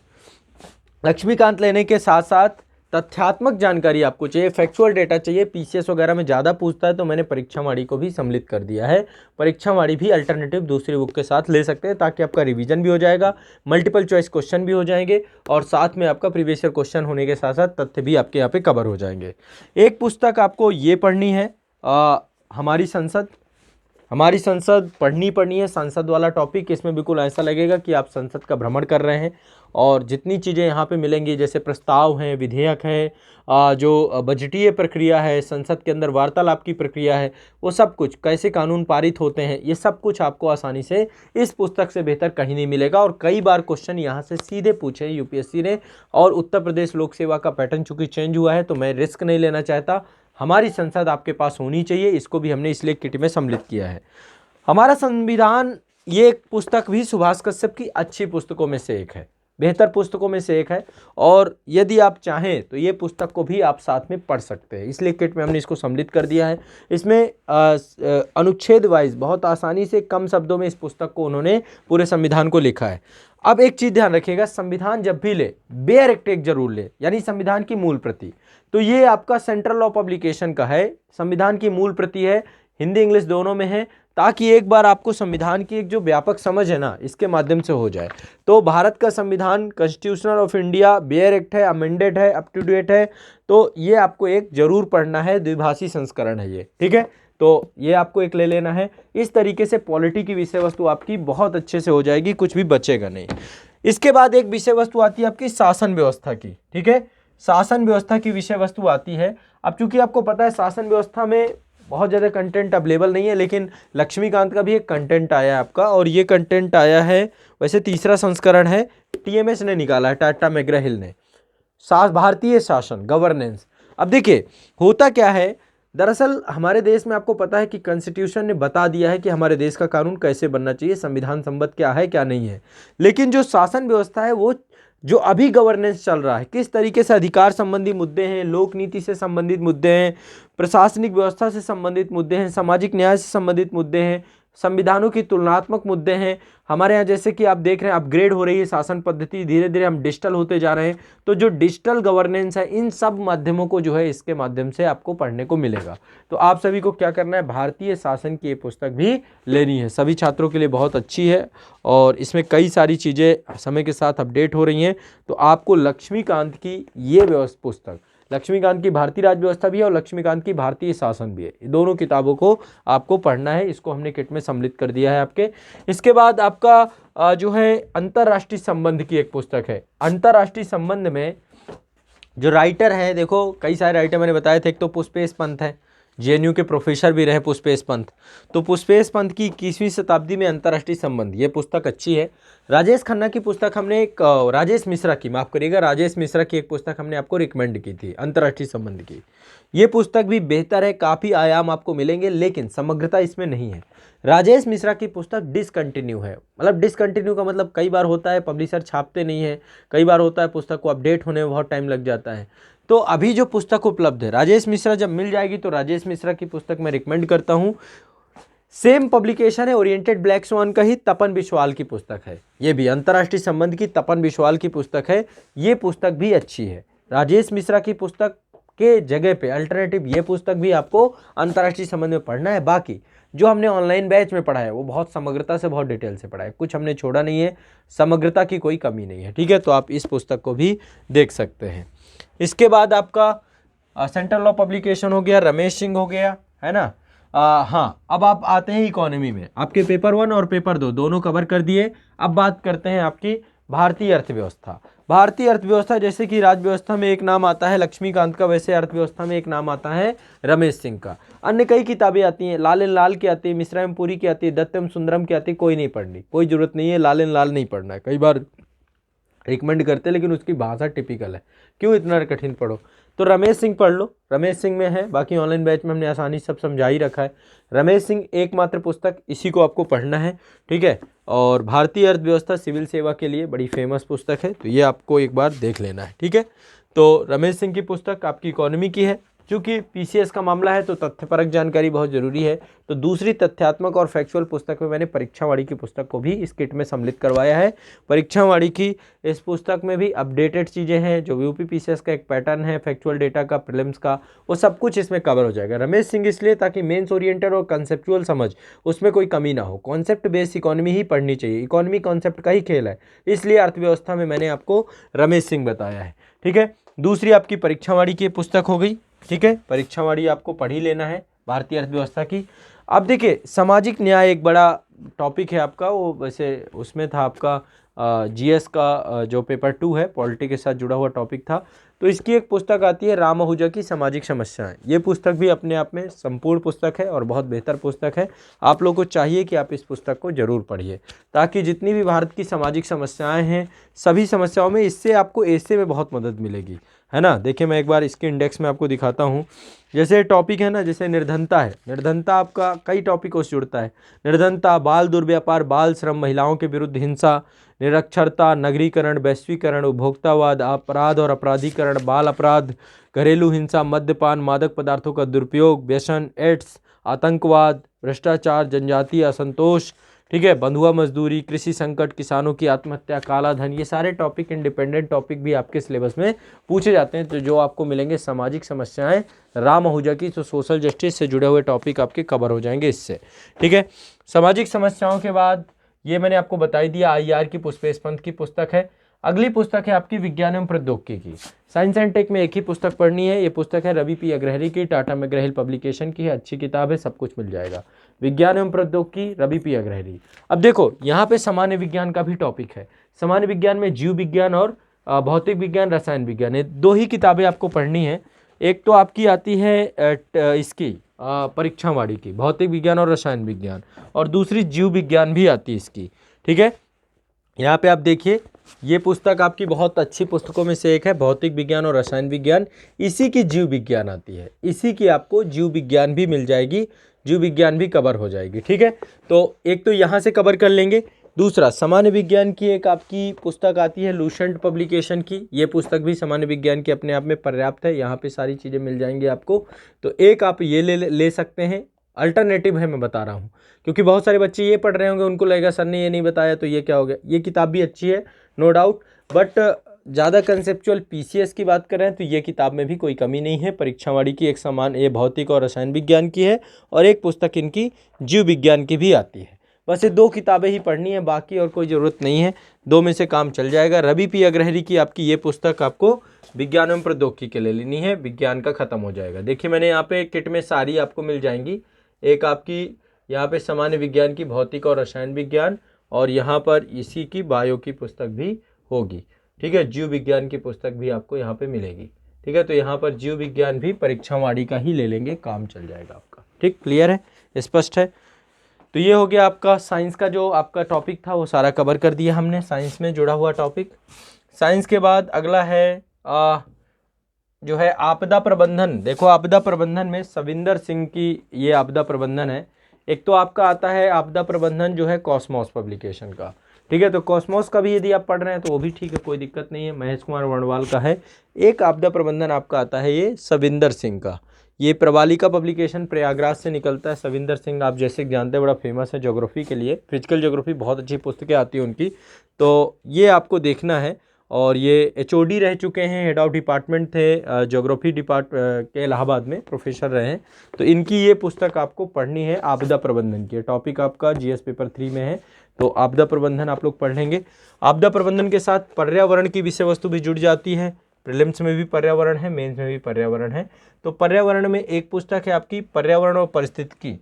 लक्ष्मीकांत लेने के साथ साथ तथ्यात्मक जानकारी आपको चाहिए, फैक्चुअल डेटा चाहिए, पीसीएस वगैरह में ज़्यादा पूछता है, तो मैंने परीक्षावाड़ी को भी सम्मिलित कर दिया है। परीक्षावाड़ी भी अल्टरनेटिव दूसरी बुक के साथ ले सकते हैं ताकि आपका रिवीजन भी हो जाएगा, मल्टीपल चॉइस क्वेश्चन भी हो जाएंगे और साथ में आपका प्रीवियस ईयर क्वेश्चन होने के साथ साथ तथ्य भी आपके यहाँ पे कवर हो जाएंगे। एक पुस्तक आपको ये पढ़नी है, हमारी संसद। हमारी संसद पढ़नी है, संसद वाला टॉपिक। इसमें बिल्कुल ऐसा लगेगा कि आप संसद का भ्रमण कर रहे हैं और जितनी चीज़ें यहाँ पे मिलेंगी, जैसे प्रस्ताव हैं, विधेयक है, जो बजटीय प्रक्रिया है, संसद के अंदर वार्तालाप की प्रक्रिया है, वो सब कुछ, कैसे कानून पारित होते हैं, ये सब कुछ आपको आसानी से इस पुस्तक से बेहतर कहीं नहीं मिलेगा। और कई बार क्वेश्चन यहाँ से सीधे पूछे यूपीएससी ने, और उत्तर प्रदेश लोक सेवा का पैटर्न चूँकि चेंज हुआ है तो मैं रिस्क नहीं लेना चाहता। हमारी संसद आपके पास होनी चाहिए, इसको भी हमने इसलिए किट में सम्मिलित किया है। हमारा संविधान, ये एक पुस्तक भी सुभाष कश्यप की अच्छी पुस्तकों में से एक है, बेहतर पुस्तकों में से एक है। और यदि आप चाहें तो ये पुस्तक को भी आप साथ में पढ़ सकते हैं, इसलिए किट में हमने इसको सम्मिलित कर दिया है। इसमें अनुच्छेद वाइज बहुत आसानी से कम शब्दों में इस पुस्तक को उन्होंने पूरे संविधान को लिखा है। अब एक चीज़ ध्यान रखिएगा, संविधान जब भी ले बेयर एक्ट एक जरूर ले, यानी संविधान की मूल प्रति। तो ये आपका सेंट्रल लॉ पब्लिकेशन का है, संविधान की मूल प्रति है, हिंदी इंग्लिश दोनों में है, ताकि एक बार आपको संविधान की एक जो व्यापक समझ है ना, इसके माध्यम से हो जाए। तो भारत का संविधान constitutional of India bare act है, अमेंडेड है, अप टू डेट है, तो ये आपको एक जरूर पढ़ना है, द्विभाषी संस्करण है ये, ठीक है। तो ये आपको एक ले लेना है। इस तरीके से पॉलिटी की विषय वस्तु आपकी बहुत अच्छे से हो जाएगी, कुछ भी बचेगा नहीं। इसके बाद एक विषय वस्तु आती है आपकी शासन व्यवस्था की, ठीक है। शासन व्यवस्था की विषय वस्तु आती है। अब चूंकि आपको पता है शासन व्यवस्था में बहुत ज़्यादा कंटेंट अवेलेबल नहीं है, लेकिन लक्ष्मीकांत का भी एक कंटेंट आया है आपका, और ये कंटेंट आया है, वैसे 3रा संस्करण है, टीएमएस ने निकाला है, टाटा मैकग्रा हिल ने, भारतीय शासन गवर्नेंस। अब देखिए होता क्या है, दरअसल हमारे देश में आपको पता है कि कॉन्स्टिट्यूशन ने बता दिया है कि हमारे देश का कानून कैसे बनना चाहिए, संविधान सम्मत क्या है क्या नहीं है। लेकिन जो शासन व्यवस्था है, वो जो अभी गवर्नेंस चल रहा है, किस तरीके से अधिकार संबंधी मुद्दे हैं, लोक नीति से संबंधित मुद्दे हैं, प्रशासनिक व्यवस्था से संबंधित मुद्दे हैं, सामाजिक न्याय से संबंधित मुद्दे हैं, संविधानों की तुलनात्मक मुद्दे हैं। हमारे यहाँ जैसे कि आप देख रहे हैं अपग्रेड हो रही है शासन पद्धति, धीरे धीरे हम डिजिटल होते जा रहे हैं। तो जो डिजिटल गवर्नेंस है, इन सब माध्यमों को जो है इसके माध्यम से आपको पढ़ने को मिलेगा। तो आप सभी को क्या करना है, भारतीय शासन की ये पुस्तक भी लेनी है, सभी छात्रों के लिए बहुत अच्छी है और इसमें कई सारी चीज़ें समय के साथ अपडेट हो रही हैं। तो आपको लक्ष्मीकांत की ये पुस्तक, लक्ष्मीकांत की भारतीय राज्य व्यवस्था भी है और लक्ष्मीकांत की भारतीय शासन भी है, दोनों किताबों को आपको पढ़ना है। इसको हमने किट में सम्मिलित कर दिया है आपके। इसके बाद आपका जो है अंतर्राष्ट्रीय संबंध की एक पुस्तक है। अंतर्राष्ट्रीय संबंध में जो राइटर है, देखो कई सारे राइटर मैंने बताए थे, एक तो पुष्पेश पंत है, जेएनयू के प्रोफेसर भी रहे पुष्पेश पंत। तो पुष्पेश पंत की 21वीं शताब्दी में अंतर्राष्ट्रीय संबंध, ये पुस्तक अच्छी है। राजेश खन्ना की पुस्तक हमने एक राजेश मिश्रा की, माफ करिएगा, राजेश मिश्रा की एक पुस्तक हमने आपको रिकमेंड की थी अंतर्राष्ट्रीय संबंध की। ये पुस्तक भी बेहतर है, काफ़ी आयाम आपको मिलेंगे, लेकिन समग्रता इसमें नहीं है। राजेश मिश्रा की पुस्तक डिसकंटिन्यू है, मतलब डिसकंटिन्यू का मतलब कई बार होता है पब्लिशर छापते नहीं है, कई बार होता है पुस्तक को अपडेट होने में बहुत टाइम लग जाता है। तो अभी जो पुस्तक उपलब्ध है राजेश मिश्रा, जब मिल जाएगी तो राजेश मिश्रा की पुस्तक मैं रिकमेंड करता हूँ। सेम पब्लिकेशन है, ओरिएंटेड ब्लैक स्वान का ही तपन बिस्वाल की पुस्तक है, ये भी अंतर्राष्ट्रीय संबंध की तपन बिस्वाल की पुस्तक है, ये पुस्तक भी अच्छी है। राजेश मिश्रा की पुस्तक के जगह पे अल्टरनेटिव ये पुस्तक भी आपको अंतर्राष्ट्रीय संबंध में पढ़ना है। बाकी जो हमने ऑनलाइन बैच में पढ़ा है वो बहुत समग्रता से, बहुत डिटेल से पढ़ा है, कुछ हमने छोड़ा नहीं है, समग्रता की कोई कमी नहीं है, ठीक है। तो आप इस पुस्तक को भी देख सकते हैं। इसके बाद आपका सेंट्रल लॉ पब्लिकेशन हो गया, रमेश सिंह हो गया, है ना। हाँ, अब आप आते हैं इकोनॉमी में, आपके पेपर 1 और पेपर 2 दोनों कवर कर दिए। अब बात करते हैं आपकी भारतीय अर्थव्यवस्था। भारतीय अर्थव्यवस्था, जैसे कि राज्य व्यवस्था में एक नाम आता है लक्ष्मीकांत का, वैसे अर्थव्यवस्था में एक नाम आता है रमेश सिंह का। अन्य कई किताबें आती हैं, लाल एन लाल की आती है, मिश्रा एम पुरी की आती है, दत्त एम सुंदरम की आती है, कोई नहीं पढ़नी, कोई जरूरत नहीं है, लाल एन लाल नहीं पढ़ना है। कई बार रिकमेंड करते लेकिन उसकी भाषा टिपिकल है, क्यों इतना कठिन पढ़ो। तो रमेश सिंह पढ़ लो, रमेश सिंह में है, बाकी ऑनलाइन बैच में हमने आसानी सब समझा ही रखा है। रमेश सिंह एकमात्र पुस्तक, इसी को आपको पढ़ना है, ठीक है। और भारतीय अर्थव्यवस्था सिविल सेवा के लिए बड़ी फेमस पुस्तक है, तो ये आपको एक बार देख लेना है, ठीक है। तो रमेश सिंह की पुस्तक आपकी इकोनॉमी की है, क्योंकि पीसीएस का मामला है तो तथ्यपरक जानकारी बहुत जरूरी है। तो दूसरी तथ्यात्मक और फैक्चुअल पुस्तक में मैंने परीक्षावाड़ी की पुस्तक को भी इस किट में सम्मिलित करवाया है। परीक्षावाड़ी की इस पुस्तक में भी अपडेटेड चीज़ें हैं, जो यूपी पीसीएस का एक पैटर्न है, फैक्चुअल डेटा का, प्रीलिम्स का, वो सब कुछ इसमें कवर हो जाएगा। रमेश सिंह इसलिए ताकि मेंस ओरिएंटेड और कंसेप्चुअल समझ, उसमें कोई कमी ना हो। कॉन्सेप्ट बेस्ड इकोनॉमी ही पढ़नी चाहिए, इकोनॉमी कॉन्सेप्ट का ही खेल है, इसलिए अर्थव्यवस्था में मैंने आपको रमेश सिंह बताया है, ठीक है। दूसरी आपकी परीक्षावाड़ी की पुस्तक हो गई, ठीक है, परीक्षावाड़ी आपको पढ़ ही लेना है भारतीय अर्थव्यवस्था की। अब देखिए, सामाजिक न्याय एक बड़ा टॉपिक है आपका, वो वैसे उसमें था आपका जीएस का जो पेपर 2 है, पॉलिटी के साथ जुड़ा हुआ टॉपिक था। तो इसकी एक पुस्तक आती है राम आहूजा की सामाजिक समस्याएं। ये पुस्तक भी अपने आप में संपूर्ण पुस्तक है और बहुत बेहतर पुस्तक है। आप लोगों को चाहिए कि आप इस पुस्तक को जरूर पढ़िए, ताकि जितनी भी भारत की सामाजिक समस्याएं हैं, सभी समस्याओं में इससे आपको ऐसे में बहुत मदद मिलेगी, है ना। देखिए, मैं एक बार इसके इंडेक्स में आपको दिखाता हूँ। जैसे टॉपिक है ना, जैसे निर्धनता है, निर्धनता आपका कई टॉपिकों से जुड़ता है। निर्धनता, बाल दुर्व्यापार, बाल श्रम, महिलाओं के विरुद्ध हिंसा, निरक्षरता, नगरीकरण, वैश्वीकरण, उपभोक्तावाद, अपराध और अपराधीकरण, बाल अपराध, घरेलू हिंसा, मद्यपान, मादक पदार्थों का दुरुपयोग, व्यसन, एड्स, आतंकवाद, भ्रष्टाचार, जनजातीय असंतोष, ठीक है, बंधुआ मजदूरी, कृषि संकट, किसानों की आत्महत्या, काला धन, ये सारे टॉपिक इंडिपेंडेंट टॉपिक भी आपके सिलेबस में पूछे जाते हैं। तो जो आपको मिलेंगे सामाजिक समस्याएं राम आहूजा की, तो सोशल जस्टिस से जुड़े हुए टॉपिक आपके कवर हो जाएंगे इससे, ठीक है। सामाजिक समस्याओं के बाद ये मैंने आपको बताई दिया, आईआर की पुष्पेश पंत की पुस्तक है। अगली पुस्तक है आपकी विज्ञान एवं प्रौद्योगिकी की। साइंस एंड टेक में एक ही पुस्तक पढ़नी है, ये पुस्तक है रवि पी अग्रहरी की, टाटा मैकग्रा-हिल पब्लिकेशन की है, अच्छी किताब है, सब कुछ मिल जाएगा। विज्ञान एवं प्रौद्योगिकी, रवि पी अग्रहरी। अब देखो, यहाँ पे सामान्य विज्ञान का भी टॉपिक है। सामान्य विज्ञान में जीव विज्ञान और भौतिक विज्ञान, रसायन विज्ञान, ये दो ही किताबें आपको पढ़नी है। एक तो आपकी आती है इसकी परीक्षावाड़ी की, भौतिक विज्ञान और रसायन विज्ञान, और दूसरी जीव विज्ञान भी आती है इसकी, ठीक है। यहाँ पे आप देखिए, ये पुस्तक आपकी बहुत अच्छी पुस्तकों में से एक है, भौतिक विज्ञान और रसायन विज्ञान। इसी की जीव विज्ञान आती है, इसी की आपको जीव विज्ञान भी मिल जाएगी, जीव विज्ञान भी कवर हो जाएगी, ठीक है। तो एक तो यहाँ से कवर कर लेंगे। दूसरा, सामान्य विज्ञान की एक आपकी पुस्तक आती है लूसेंट पब्लिकेशन की, ये पुस्तक भी सामान्य विज्ञान की अपने आप में पर्याप्त है, यहाँ पे सारी चीज़ें मिल जाएंगी आपको। तो एक आप ये ले सकते हैं, अल्टरनेटिव है मैं बता रहा हूँ, क्योंकि बहुत सारे बच्चे ये पढ़ रहे होंगे, उनको लगेगा सर ने ये नहीं बताया तो ये क्या हो गया। ये किताब भी अच्छी है, नो डाउट, बट ज़्यादा कंसेप्चुअल पीसीएस की बात कर रहे हैं तो ये किताब में भी कोई कमी नहीं है। परीक्षावाड़ी की एक समान, ये भौतिक और रसायन विज्ञान की है, और एक पुस्तक इनकी जीव विज्ञान की भी आती है। बस ये दो किताबें ही पढ़नी है, बाकी और कोई ज़रूरत नहीं है, दो में से काम चल जाएगा। रवि पी अग्रहरी की आपकी ये पुस्तक आपको विज्ञान एवं प्रौद्योगिकी के लिए लेनी है, विज्ञान का खत्म हो जाएगा। देखिए, मैंने यहाँ पे किट में सारी आपको मिल जाएंगी। एक आपकी यहाँ पे सामान्य विज्ञान की, भौतिक और रसायन विज्ञान, और यहाँ पर इसी की बायो की पुस्तक भी होगी, ठीक है। जीव विज्ञान की पुस्तक भी आपको यहाँ पे मिलेगी, ठीक है, तो यहाँ पर जीव विज्ञान भी परीक्षावाड़ी का ही ले लेंगे, काम चल जाएगा आपका। ठीक, क्लियर है, स्पष्ट है। तो ये हो गया आपका साइंस का जो आपका टॉपिक था वो सारा कवर कर दिया हमने, साइंस में जुड़ा हुआ टॉपिक। साइंस के बाद अगला है जो है आपदा प्रबंधन। देखो आपदा प्रबंधन में सविंदर सिंह की ये आपदा प्रबंधन है। एक तो आपका आता है आपदा प्रबंधन जो है कॉस्मोस पब्लिकेशन का, ठीक है, तो कॉस्मोस का भी यदि आप पढ़ रहे हैं तो वो भी ठीक है, कोई दिक्कत नहीं है, महेश कुमार वर्णवाल का है। एक आपदा प्रबंधन आपका आता है ये सविंदर सिंह का, ये प्रवालिका पब्लिकेशन प्रयागराज से निकलता है। सविंदर सिंह आप जैसे जानते हैं बड़ा फेमस है ज्योग्राफी के लिए, फिजिकल ज्योग्राफी बहुत अच्छी पुस्तकें आती हैं उनकी, तो ये आपको देखना है। और ये एचओडी रह चुके हैं, हेड ऑफ डिपार्टमेंट थे ज्योग्राफी के इलाहाबाद में, प्रोफेसर रहे हैं। तो इनकी ये पुस्तक आपको पढ़नी है, आपदा प्रबंधन की, टॉपिक आपका जीएस पेपर 3 में है, तो आपदा प्रबंधन आप लोग पढ़ लेंगे। आपदा प्रबंधन के साथ पर्यावरण की विषय वस्तु भी जुड़ जाती है, प्रीलिम्स में भी पर्यावरण है, मेंस में भी पर्यावरण है। तो पर्यावरण में एक पुस्तक है आपकी पर्यावरण और परिस्थितिकी,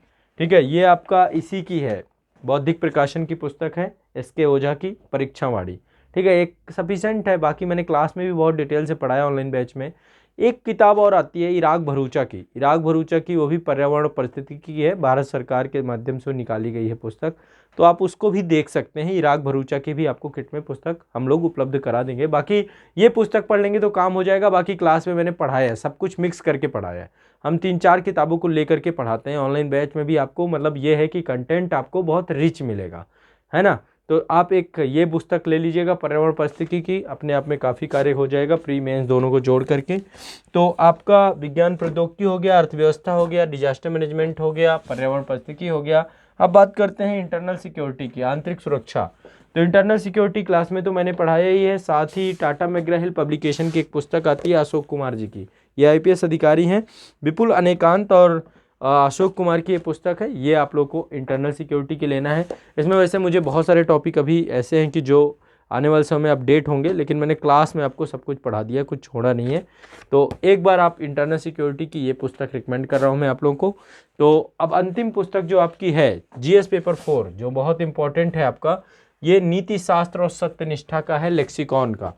ठीक है, ये आपका इसी की है, बौद्धिक प्रकाशन की पुस्तक है, एसके ओझा की परीक्षावाड़ी, ठीक है, एक सफिशेंट है। बाकी मैंने क्लास में भी बहुत डिटेल से पढ़ाया ऑनलाइन बैच में। एक किताब और आती है इराक भरूचा की, इराक भरूचा की, वो भी पर्यावरण और परिस्थितिकी की है, भारत सरकार के माध्यम से निकाली गई है पुस्तक, तो आप उसको भी देख सकते हैं। इराक भरूचा की भी आपको किट में पुस्तक हम लोग उपलब्ध करा देंगे। बाकी ये पुस्तक पढ़ लेंगे तो काम हो जाएगा। बाकी क्लास में मैंने पढ़ाया है, सब कुछ मिक्स करके पढ़ाया है, हम 3-4 किताबों को लेकर के पढ़ाते हैं ऑनलाइन बैच में भी। आपको मतलब ये है कि कंटेंट आपको बहुत रिच मिलेगा, है ना। तो आप एक ये पुस्तक ले लीजिएगा पर्यावरण परिस्थितिकी की, अपने आप में काफ़ी कार्य हो जाएगा, प्री मेंस दोनों को जोड़ करके। तो आपका विज्ञान प्रौद्योगिकी हो गया, अर्थव्यवस्था हो गया, डिजास्टर मैनेजमेंट हो गया, पर्यावरण परिस्थितिकी हो गया। अब बात करते हैं इंटरनल सिक्योरिटी की, आंतरिक सुरक्षा। तो इंटरनल सिक्योरिटी क्लास में तो मैंने पढ़ाया ही है, साथ ही टाटा मैकग्रा हिल पब्लिकेशन की एक पुस्तक आती है अशोक कुमार जी की, ये आईपीएस अधिकारी हैं, विपुल अनेकांत और अशोक कुमार की ये पुस्तक है, ये आप लोग को इंटरनल सिक्योरिटी के लेना है। इसमें वैसे मुझे बहुत सारे टॉपिक अभी ऐसे हैं कि जो आने वाले समय में अपडेट होंगे, लेकिन मैंने क्लास में आपको सब कुछ पढ़ा दिया, कुछ छोड़ा नहीं है। तो एक बार आप इंटरनल सिक्योरिटी की ये पुस्तक रिकमेंड कर रहा हूँ मैं आप लोगों को। तो अब अंतिम पुस्तक जो आपकी है जीएस पेपर 4, जो बहुत इंपॉर्टेंट है आपका, ये नीति शास्त्र और सत्यनिष्ठा का है, लेक्सिकॉन का।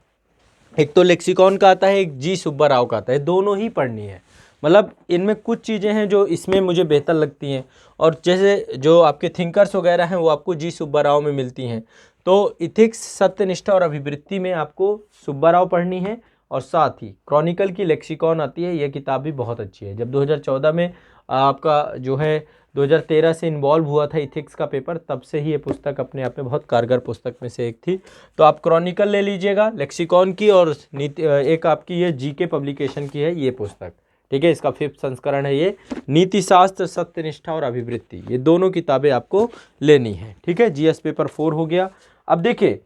एक तो लेक्सिकॉन का आता है, एक जी सुब्बा राव का आता है, दोनों ही पढ़नी है। मतलब इनमें कुछ चीज़ें हैं जो इसमें मुझे बेहतर लगती हैं, और जैसे जो आपके थिंकर्स वगैरह हैं वो आपको जी सुब्बा राव में मिलती हैं। तो इथिक्स, सत्यनिष्ठा और अभिवृत्ति में आपको सुब्बा राव पढ़नी है, और साथ ही क्रॉनिकल की लेक्सिकॉन आती है, यह किताब भी बहुत अच्छी है। जब 2014 में आपका जो है 2013 से इन्वॉल्व हुआ था इथिक्स का पेपर, तब से ही ये पुस्तक अपने आप में बहुत कारगर पुस्तक में से एक थी। तो आप क्रॉनिकल ले लीजिएगा लेक्सिकॉन की, और एक आपकी ये जीके पब्लिकेशन की है ये पुस्तक, ठीक है, इसका 5th संस्करण है ये, नीति शास्त्र, सत्यनिष्ठा और अभिवृत्ति, ये दोनों किताबें आपको लेनी है, ठीक है। जीएस पेपर 4 हो गया। अब देखिए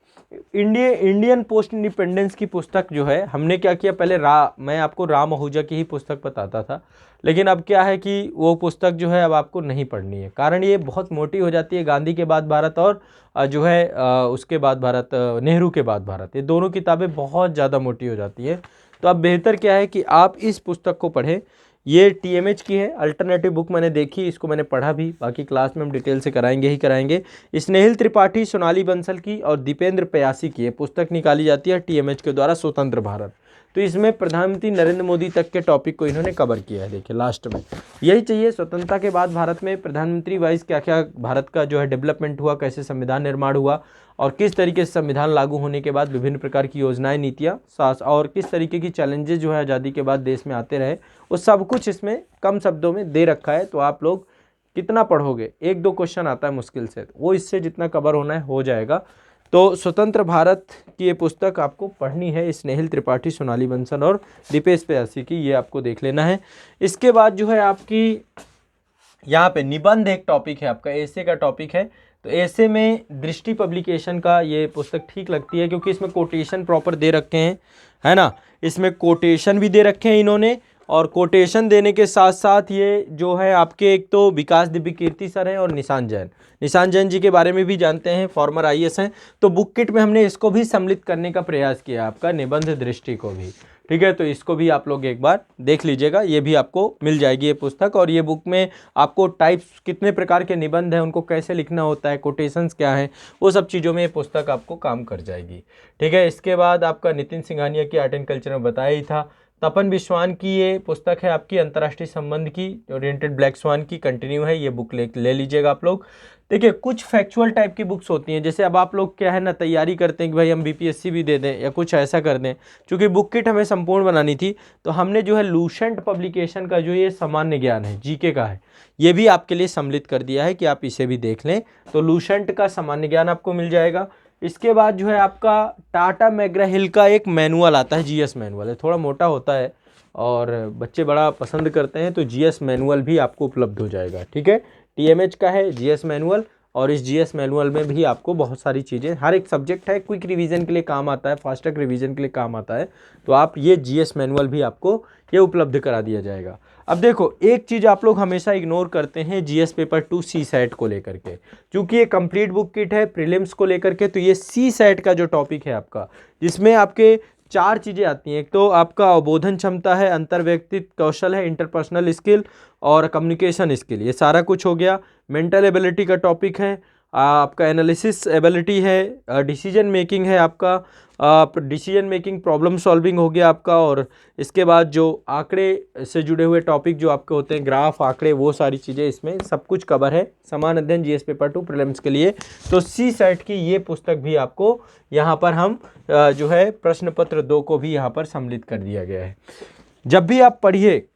इंडियन पोस्ट इंडिपेंडेंस की पुस्तक जो है, हमने क्या किया, पहले मैं आपको राम आहूजा की ही पुस्तक बताता था, लेकिन अब क्या है कि वो पुस्तक जो है अब आपको नहीं पढ़नी है, कारण ये बहुत मोटी हो जाती है। गांधी के बाद भारत और जो है उसके बाद भारत, नेहरू के बाद भारत, ये दोनों किताबें बहुत ज़्यादा मोटी हो जाती है। तो अब बेहतर क्या है कि आप इस पुस्तक को पढ़ें, ये टीएमएच की है, अल्टरनेटिव बुक मैंने देखी, इसको मैंने पढ़ा भी, बाकी क्लास में हम डिटेल से कराएंगे ही कराएंगे। स्नेहिल त्रिपाठी, सोनाली बंसल की और दीपेंद्र प्यासी की ये पुस्तक निकाली जाती है टीएमएच के द्वारा, स्वतंत्र भारत। तो इसमें प्रधानमंत्री नरेंद्र मोदी तक के टॉपिक को इन्होंने कवर किया है। देखिए लास्ट में यही चाहिए, स्वतंत्रता के बाद भारत में प्रधानमंत्री वाइज क्या क्या भारत का जो है डेवलपमेंट हुआ, कैसे संविधान निर्माण हुआ, और किस तरीके से संविधान लागू होने के बाद विभिन्न प्रकार की योजनाएं, नीतियाँ, और किस तरीके की चैलेंजेस जो है आज़ादी के बाद देश में आते रहे, वो सब कुछ इसमें कम शब्दों में दे रखा है। तो आप लोग कितना पढ़ोगे, 1-2 क्वेश्चन आता है मुश्किल से, वो इससे जितना कवर होना है हो जाएगा। तो स्वतंत्र भारत की ये पुस्तक आपको पढ़नी है, स्नेहिल त्रिपाठी, सोनाली बंसल और दीपेश प्यासी की, ये आपको देख लेना है। इसके बाद जो है आपकी यहाँ पे निबंध एक टॉपिक है आपका, ऐसे का टॉपिक है। तो ऐसे में दृष्टि पब्लिकेशन का ये पुस्तक ठीक लगती है, क्योंकि इसमें कोटेशन प्रॉपर दे रखे हैं, है ना, इसमें कोटेशन भी दे रखे हैं इन्होंने, और कोटेशन देने के साथ साथ ये जो है आपके एक तो विकास दिव्य कीर्ति सर हैं और निशान जैन जी के बारे में भी जानते हैं, फॉर्मर आईएएस हैं। तो बुक किट में हमने इसको भी सम्मिलित करने का प्रयास किया, आपका निबंध दृष्टि को भी, ठीक है। तो इसको भी आप लोग एक बार देख लीजिएगा, ये भी आपको मिल जाएगी ये पुस्तक। और ये बुक में आपको टाइप्स, कितने प्रकार के निबंध हैं, उनको कैसे लिखना होता है, कोटेशंस क्या हैं, वो सब चीज़ों में ये पुस्तक आपको काम कर जाएगी, ठीक है। इसके बाद आपका नितिन सिंघानिया की आर्ट एंड कल्चर में बताया ही था। तपन बिस्वान की ये पुस्तक है आपकी, अंतर्राष्ट्रीय संबंध की, ओरिएंटेड ब्लैक स्वान की कंटिन्यू है, ये बुक ले लीजिएगा आप लोग। देखिए कुछ फैक्चुअल टाइप की बुक्स होती हैं, जैसे अब आप लोग क्या है ना तैयारी करते हैं कि भाई हम बीपीएससी भी दे दें या कुछ ऐसा कर दें, क्योंकि बुक किट हमें संपूर्ण बनानी थी, तो हमने जो है लूसेंट पब्लिकेशन का जो ये सामान्य ज्ञान है जीके का है, ये भी आपके लिए सम्मिलित कर दिया है कि आप इसे भी देख लें, तो लूसेंट का सामान्य ज्ञान आपको मिल जाएगा। इसके बाद जो है आपका टाटा मैग्रा हिल का एक मैनुअल आता है, जीएस मैनुअल है, थोड़ा मोटा होता है और बच्चे बड़ा पसंद करते हैं, तो जीएस मैनुअल भी आपको उपलब्ध हो जाएगा। ठीक है, टीएमएच का है जीएस मैनुअल, और इस जीएस मैनुअल में भी आपको बहुत सारी चीज़ें, हर एक सब्जेक्ट है, क्विक रिवीजन के लिए काम आता है, फास्ट ट्रैक रिवीजन के लिए काम आता है, तो आप ये जीएस मैनुअल भी आपको ये उपलब्ध करा दिया जाएगा। अब देखो एक चीज़ आप लोग हमेशा इग्नोर करते हैं जीएस पेपर 2 सी सेट को लेकर के, क्योंकि ये कंप्लीट बुक किट है प्रीलिम्स को लेकर के, तो ये सी सेट का जो टॉपिक है आपका, जिसमें आपके 4 चीज़ें आती हैं। एक तो आपका अवबोधन क्षमता है, अंतर्व्यक्तित्व कौशल है, इंटरपर्सनल स्किल और कम्युनिकेशन स्किल, ये सारा कुछ हो गया। मेंटल एबिलिटी का टॉपिक है, आपका एनालिसिस एबिलिटी है, डिसीजन मेकिंग है आपका, डिसीजन मेकिंग प्रॉब्लम सॉल्विंग हो गया आपका, और इसके बाद जो आंकड़े से जुड़े हुए टॉपिक जो आपके होते हैं, ग्राफ आंकड़े, वो सारी चीज़ें इसमें सब कुछ कवर है। समान अध्ययन जीएस पेपर 2 प्रीलिम्स के लिए, तो सी सेट की ये पुस्तक भी आपको यहाँ पर हम जो है प्रश्न पत्र 2 को भी यहाँ पर सम्मिलित कर दिया गया है। जब भी आप पढ़िए,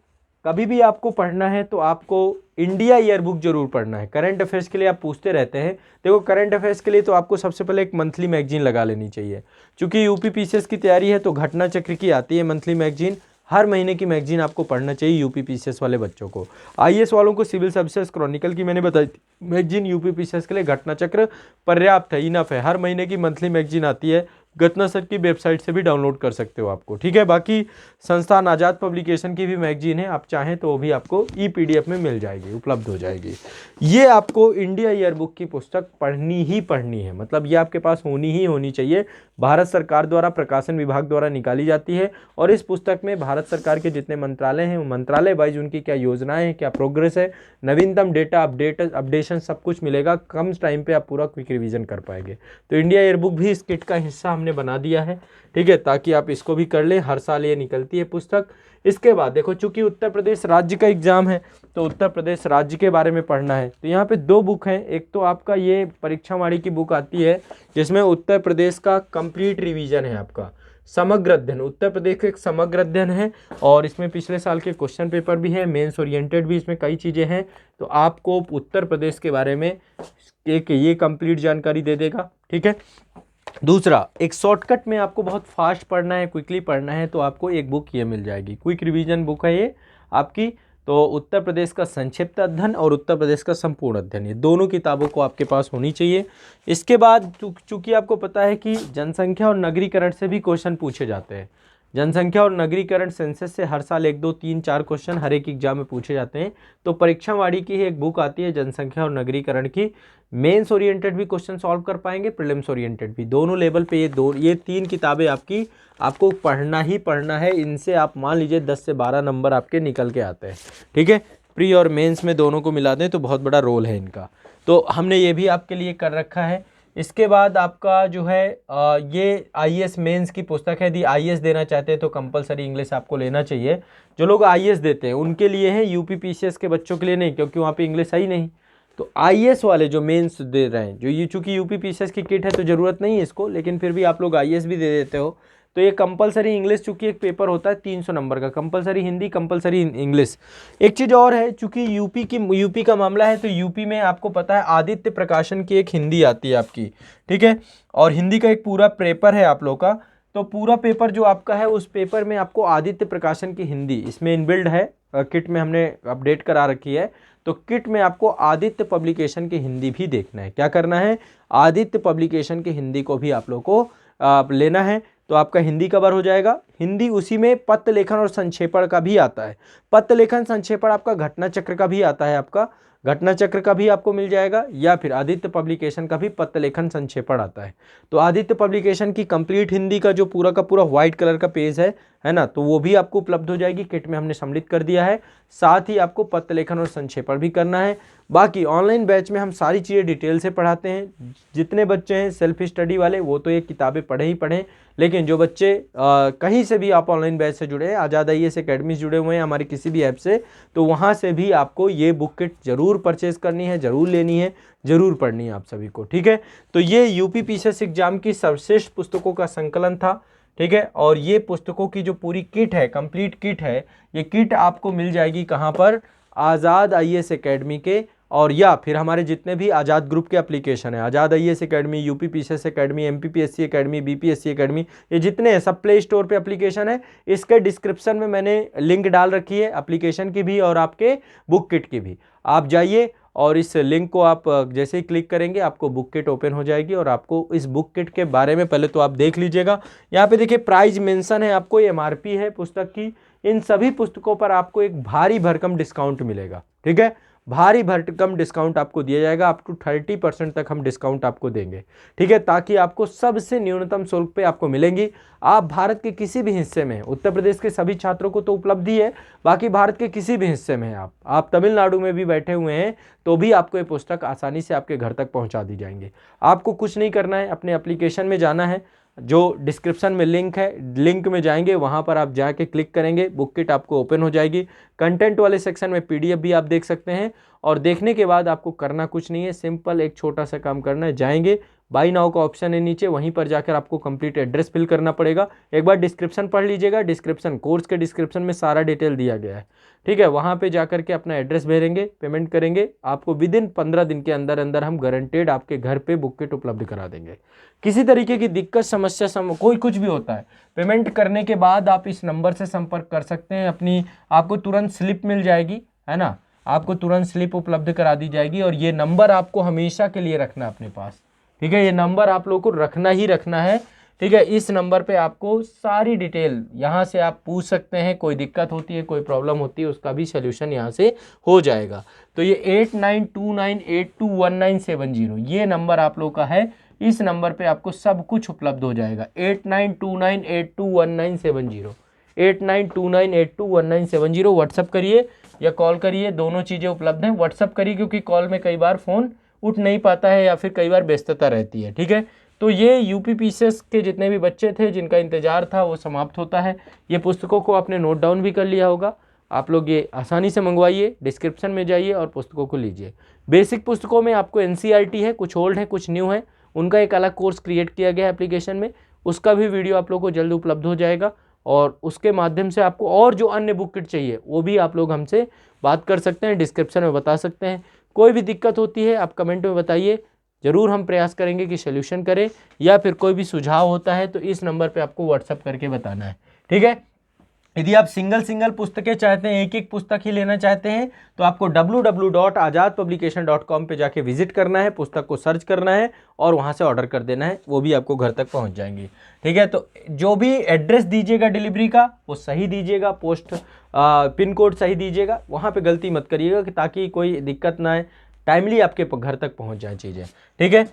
कभी भी आपको पढ़ना है तो आपको इंडिया ईयरबुक जरूर पढ़ना है। करंट अफेयर्स के लिए आप पूछते रहते हैं, देखो करंट अफेयर्स के लिए तो आपको सबसे पहले एक मंथली मैगजीन लगा लेनी चाहिए, क्योंकि यूपी पीसीएस की तैयारी है तो घटना चक्र की आती है मंथली मैगजीन, हर महीने की मैगजीन आपको पढ़ना चाहिए यूपी पीसीएस वाले बच्चों को। आईएएस वालों को सिविल सर्विसेज क्रॉनिकल की मैंने बताई मैगजीन, यूपी पीसीएस के लिए घटना चक्र पर्याप्त है, इनफ है, हर महीने की मंथली मैगजीन आती है, घटना सर की वेबसाइट से भी डाउनलोड कर सकते हो आपको। ठीक है, बाकी संस्थान आज़ाद पब्लिकेशन की भी मैगजीन है, आप चाहें तो वो भी आपको ई पीडीएफ में मिल जाएगी, उपलब्ध हो जाएगी। ये आपको इंडिया ईयरबुक की पुस्तक पढ़नी ही पढ़नी है, मतलब ये आपके पास होनी ही होनी चाहिए। भारत सरकार द्वारा, प्रकाशन विभाग द्वारा निकाली जाती है, और इस पुस्तक में भारत सरकार के जितने मंत्रालय हैं, मंत्रालय वाइज उनकी क्या योजनाएं हैं, क्या प्रोग्रेस है, नवीनतम डेटा अपडेशन सब कुछ मिलेगा। कम टाइम पे आप पूरा क्विक रिवीजन कर पाएंगे। तो इंडिया ईयरबुक भी इस किट का हिस्सा हमने बना दिया है, ठीक है, ताकि आप इसको भी कर लें, हर साल ये निकलती है पुस्तक। इसके बाद देखो, चूंकि उत्तर प्रदेश राज्य का एग्जाम है, तो उत्तर प्रदेश राज्य के बारे में पढ़ना है, तो यहाँ पे 2 बुक हैं। एक तो आपका ये परीक्षावाणी की बुक आती है, जिसमें उत्तर प्रदेश का कंप्लीट रिवीजन है, आपका समग्र अध्ययन, उत्तर प्रदेश का एक समग्र अध्ययन है, और इसमें पिछले साल के क्वेश्चन पेपर भी है, मेंस ओरिएंटेड भी इसमें कई चीज़ें हैं, तो आपको उत्तर प्रदेश के बारे में एक ये कंप्लीट जानकारी दे देगा। ठीक है, दूसरा एक शॉर्टकट में आपको बहुत फास्ट पढ़ना है, क्विकली पढ़ना है, तो आपको एक बुक ये मिल जाएगी, क्विक रिवीजन बुक है ये आपकी। तो उत्तर प्रदेश का संक्षिप्त अध्ययन और उत्तर प्रदेश का संपूर्ण अध्ययन, ये दोनों किताबों को आपके पास होनी चाहिए। इसके बाद चूंकि आपको पता है कि जनसंख्या और नगरीकरण से भी क्वेश्चन पूछे जाते हैं, जनसंख्या और नगरीकरण सेंसस से हर साल 1, 2, 3, 4 क्वेश्चन हर एक एग्जाम में पूछे जाते हैं। तो परीक्षावाणी की ही एक बुक आती है जनसंख्या और नगरीकरण की, मेंस ओरिएंटेड भी क्वेश्चन सॉल्व कर पाएंगे, प्रीलिम्स ओरिएंटेड भी, दोनों लेवल पे ये 3 किताबें आपको पढ़ना ही पढ़ना है। इनसे आप मान लीजिए 10 से 12 नंबर आपके निकल के आते हैं। ठीक है, प्री और मेंस में दोनों को मिला दें तो बहुत बड़ा रोल है इनका, तो हमने ये भी आपके लिए कर रखा है। इसके बाद आपका जो है ये आईएएस मेंस की पुस्तक है, यदि आईएएस देना चाहते हैं तो कंपलसरी इंग्लिश आपको लेना चाहिए। जो लोग आईएएस देते हैं उनके लिए है, यूपी पीसीएस के बच्चों के लिए नहीं, क्योंकि वहाँ पे इंग्लिश है ही नहीं। तो आईएएस वाले जो मेंस दे रहे हैं, जो ये चूंकि यूपी पीसीएस की किट है तो ज़रूरत नहीं है इसको, लेकिन फिर भी आप लोग आईएएस भी दे देते हो, तो ये कंपलसरी इंग्लिश, चूंकि एक पेपर होता है 300 नंबर का, कंपलसरी हिंदी, कंपलसरी इंग्लिश। एक चीज़ और है, चूंकि यूपी का मामला है, तो यूपी में आपको पता है आदित्य प्रकाशन की एक हिंदी आती है आपकी, ठीक है, और हिंदी का एक पूरा पेपर है आप लोग का, तो पूरा पेपर जो आपका है उस पेपर में आपको आदित्य प्रकाशन की हिंदी इसमें इनबिल्ड है, किट में हमने अपडेट करा रखी है। तो किट में आपको आदित्य पब्लिकेशन की हिंदी भी देखना है, क्या करना है, आदित्य पब्लिकेशन की हिंदी को भी आप लोग को लेना है, तो आपका हिंदी कवर हो जाएगा। हिंदी उसी में पत्र लेखन और संक्षेपण का भी आता है, पत्र लेखन संक्षेपण आपका घटना चक्र का भी आता है आपका, घटना चक्र का भी आपको मिल जाएगा, या फिर आदित्य पब्लिकेशन का भी पत्र लेखन संक्षेपण आता है। तो आदित्य पब्लिकेशन की कंप्लीट हिंदी का जो पूरा का पूरा व्हाइट कलर का पेज है ना, तो वो भी आपको उपलब्ध हो जाएगी, किट में हमने सम्मिलित कर दिया है। साथ ही आपको पत्र लेखन और संक्षेपण भी करना है। बाकी ऑनलाइन बैच में हम सारी चीज़ें डिटेल से पढ़ाते हैं। जितने बच्चे हैं सेल्फ स्टडी वाले वो तो ये किताबें पढ़े ही पढ़ें, लेकिन जो बच्चे कहीं से भी आप ऑनलाइन बैच से जुड़े हैं, आज़ाद IAS अकेडमी जुड़े हुए हैं हमारी किसी भी ऐप से, तो वहाँ से भी आपको ये बुक किट जरूर परचेज करनी है, जरूर लेनी है, जरूर पढ़नी है आप सभी को। ठीक है, तो ये यूपी PCS एग्जाम की सर्वश्रेष्ठ पुस्तकों का संकलन था। ठीक है, और ये पुस्तकों की जो पूरी किट है, कंप्लीट किट है, ये किट आपको मिल जाएगी कहाँ पर, आज़ाद IAS अकेडमी के, और या फिर हमारे जितने भी आज़ाद ग्रुप के एप्लीकेशन है, आज़ाद IAS academy, UP PCS academy, MPPSC academy, BPSC academy, ये जितने हैं सब प्ले स्टोर पे एप्लीकेशन है। इसके डिस्क्रिप्शन में मैंने लिंक डाल रखी है एप्लीकेशन की भी और आपके बुक किट की भी। आप जाइए और इस लिंक को आप जैसे ही क्लिक करेंगे आपको बुक किट ओपन हो जाएगी, और आपको इस बुक किट के बारे में पहले तो आप देख लीजिएगा। यहाँ पे देखिए प्राइस मेंशन है, आपको MRP है पुस्तक की। इन सभी पुस्तकों पर आपको एक भारी भरकम डिस्काउंट मिलेगा। ठीक है, भारी भरकम डिस्काउंट आपको दिया जाएगा, अप टू 30% तक हम डिस्काउंट आपको देंगे। ठीक है, ताकि आपको सबसे न्यूनतम शुल्क पे आपको मिलेंगी। आप भारत के किसी भी हिस्से में, उत्तर प्रदेश के सभी छात्रों को तो उपलब्धि है, बाकी भारत के किसी भी हिस्से में हैं आप तमिलनाडु में भी बैठे हुए हैं तो भी आपको ये पुस्तक आसानी से आपके घर तक पहुंचा दी जाएंगे। आपको कुछ नहीं करना है, अपने एप्लीकेशन में जाना है, जो डिस्क्रिप्शन में लिंक है, लिंक में जाएंगे, वहाँ पर आप जाके क्लिक करेंगे, बुक किट आपको ओपन हो जाएगी। कंटेंट वाले सेक्शन में PDF भी आप देख सकते हैं, और देखने के बाद आपको करना कुछ नहीं है, सिंपल एक छोटा सा काम करना है, जाएंगे बाई नाउ का ऑप्शन है नीचे, वहीं पर जाकर आपको कंप्लीट एड्रेस फिल करना पड़ेगा। एक बार डिस्क्रिप्शन पढ़ लीजिएगा, डिस्क्रिप्शन कोर्स के डिस्क्रिप्शन में सारा डिटेल दिया गया है। ठीक है, वहाँ पे जाकर के अपना एड्रेस भेजेंगे, पेमेंट करेंगे, आपको विदिन 15 दिन के अंदर अंदर हम गारंटेड आपके घर पे बुक किट उपलब्ध करा देंगे। किसी तरीके की दिक्कत समस्या कोई कुछ भी होता है, पेमेंट करने के बाद आप इस नंबर से संपर्क कर सकते हैं। अपनी आपको तुरंत स्लिप मिल जाएगी, है ना, आपको तुरंत स्लिप उपलब्ध करा दी जाएगी, और ये नंबर आपको हमेशा के लिए रखना अपने पास। ठीक है, ये नंबर आप लोगों को रखना ही रखना है। ठीक है, इस नंबर पे आपको सारी डिटेल यहाँ से आप पूछ सकते हैं, कोई दिक्कत होती है, कोई प्रॉब्लम होती है, उसका भी सोल्यूशन यहाँ से हो जाएगा। तो ये 8929821970 ये नंबर आप लोग का है। इस नंबर पे आपको सब कुछ उपलब्ध हो जाएगा। 8929821970 8929821970 व्हाट्सअप करिए या कॉल करिए, दोनों चीज़ें उपलब्ध हैं। व्हाट्सअप करिए क्योंकि कॉल में कई बार फ़ोन उठ नहीं पाता है या फिर कई बार व्यस्तता रहती है। ठीक है, तो ये यूपी PCS के जितने भी बच्चे थे जिनका इंतजार था वो समाप्त होता है। ये पुस्तकों को आपने नोट डाउन भी कर लिया होगा, आप लोग ये आसानी से मंगवाइए, डिस्क्रिप्शन में जाइए और पुस्तकों को लीजिए। बेसिक पुस्तकों में आपको NCERT है, कुछ ओल्ड है कुछ न्यू है, उनका एक अलग कोर्स क्रिएट किया गया है एप्लीकेशन में, उसका भी वीडियो आप लोग को जल्द उपलब्ध हो जाएगा। और उसके माध्यम से आपको और जो अन्य बुक किट चाहिए वो भी आप लोग हमसे बात कर सकते हैं, डिस्क्रिप्शन में बता सकते हैं। कोई भी दिक्कत होती है आप कमेंट में बताइए, ज़रूर हम प्रयास करेंगे कि सोल्यूशन करें, या फिर कोई भी सुझाव होता है तो इस नंबर पे आपको व्हाट्सअप करके बताना है। ठीक है, यदि आप सिंगल पुस्तकें चाहते हैं, एक एक पुस्तक ही लेना चाहते हैं, तो आपको www.azadpublication.com पे जाके विजिट करना है, पुस्तक को सर्च करना है और वहाँ से ऑर्डर कर देना है, वो भी आपको घर तक पहुँच जाएंगी। ठीक है, तो जो भी एड्रेस दीजिएगा डिलीवरी का वो सही दीजिएगा, पोस्ट पिन कोड सही दीजिएगा, वहाँ पे गलती मत करिएगा कि ताकि कोई दिक्कत ना आए, टाइमली आपके घर तक पहुँच जाए चीज़ें। ठीक है,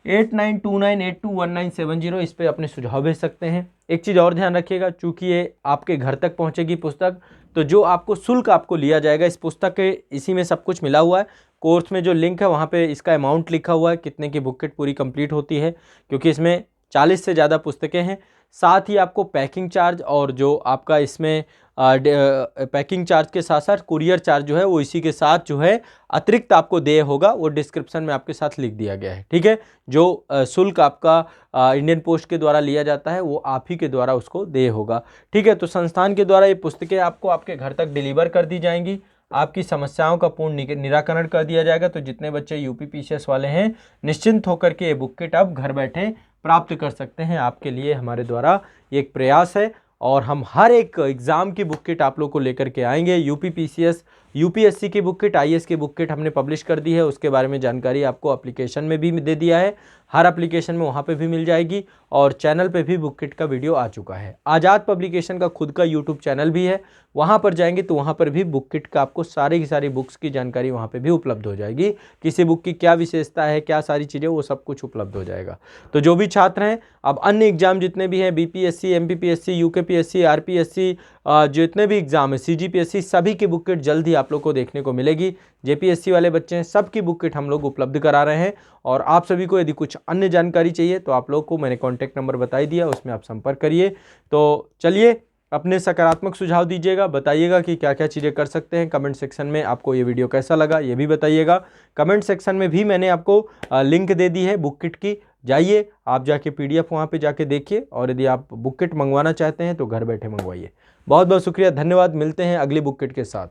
8929821970 इस पे अपने सुझाव भेज सकते हैं। एक चीज़ और ध्यान रखिएगा, चूँकि ये आपके घर तक पहुँचेगी पुस्तक, तो जो आपको शुल्क आपको लिया जाएगा इस पुस्तक के, इसी में सब कुछ मिला हुआ है। कोर्स में जो लिंक है वहाँ पे इसका अमाउंट लिखा हुआ है, कितने की बुक किट पूरी कंप्लीट होती है, क्योंकि इसमें 40 से ज़्यादा पुस्तकें हैं। साथ ही आपको पैकिंग चार्ज और जो आपका इसमें पैकिंग चार्ज के साथ साथ कुरियर चार्ज जो है वो इसी के साथ जो है अतिरिक्त आपको देय होगा, वो डिस्क्रिप्शन में आपके साथ लिख दिया गया है। ठीक है, जो शुल्क आपका इंडियन पोस्ट के द्वारा लिया जाता है वो आप ही के द्वारा उसको देय होगा। ठीक है, तो संस्थान के द्वारा ये पुस्तकें आपको आपके घर तक डिलीवर कर दी जाएंगी, आपकी समस्याओं का पूर्ण निराकरण कर दिया जाएगा। तो जितने बच्चे यूपी PCS वाले हैं निश्चिंत होकर के ये बुक किट आप घर बैठे प्राप्त कर सकते हैं। आपके लिए हमारे द्वारा ये एक प्रयास है, और हम हर एक एग्ज़ाम की बुक किट आप लोग को लेकर के आएंगे। यूपी PCS यूपीएससी की बुक किट, आईएएस की बुक किट हमने पब्लिश कर दी है, उसके बारे में जानकारी आपको एप्लीकेशन में भी दे दिया है, हर एप्लीकेशन में वहाँ पे भी मिल जाएगी, और चैनल पे भी बुक किट का वीडियो आ चुका है। आज़ाद पब्लिकेशन का खुद का यूट्यूब चैनल भी है, वहाँ पर जाएंगे तो वहाँ पर भी बुक किट का आपको सारी की सारी बुक्स की जानकारी वहाँ पे भी उपलब्ध हो जाएगी, किसी बुक की क्या विशेषता है, क्या सारी चीज़ें, वो सब कुछ उपलब्ध हो जाएगा। तो जो भी छात्र हैं, अब अन्य एग्जाम जितने भी हैं, बीपीएससी, एमपीपीएससी, यूकेपीएससी, आरपीएससी, जितने भी एग्जाम है, सीजीपीएससी, सभी की बुक किट जल्द ही आप लोग को देखने को मिलेगी। जेपीएससी वाले बच्चे हैं, सबकी बुक किट हम लोग उपलब्ध करा रहे हैं। और आप सभी को यदि कुछ अन्य जानकारी चाहिए तो आप लोग को मैंने कॉन्टैक्ट नंबर बता ही दिया, उसमें आप संपर्क करिए। तो चलिए, अपने सकारात्मक सुझाव दीजिएगा, बताइएगा कि क्या क्या चीज़ें कर सकते हैं। कमेंट सेक्शन में आपको ये वीडियो कैसा लगा ये भी बताइएगा। कमेंट सेक्शन में भी मैंने आपको लिंक दे दी है बुक किट की, जाइए आप जाके पीडीएफ वहाँ पे जाके देखिए, और यदि आप बुक किट मंगवाना चाहते हैं तो घर बैठे मंगवाइए। बहुत बहुत शुक्रिया, धन्यवाद, मिलते हैं अगली बुक किट के साथ।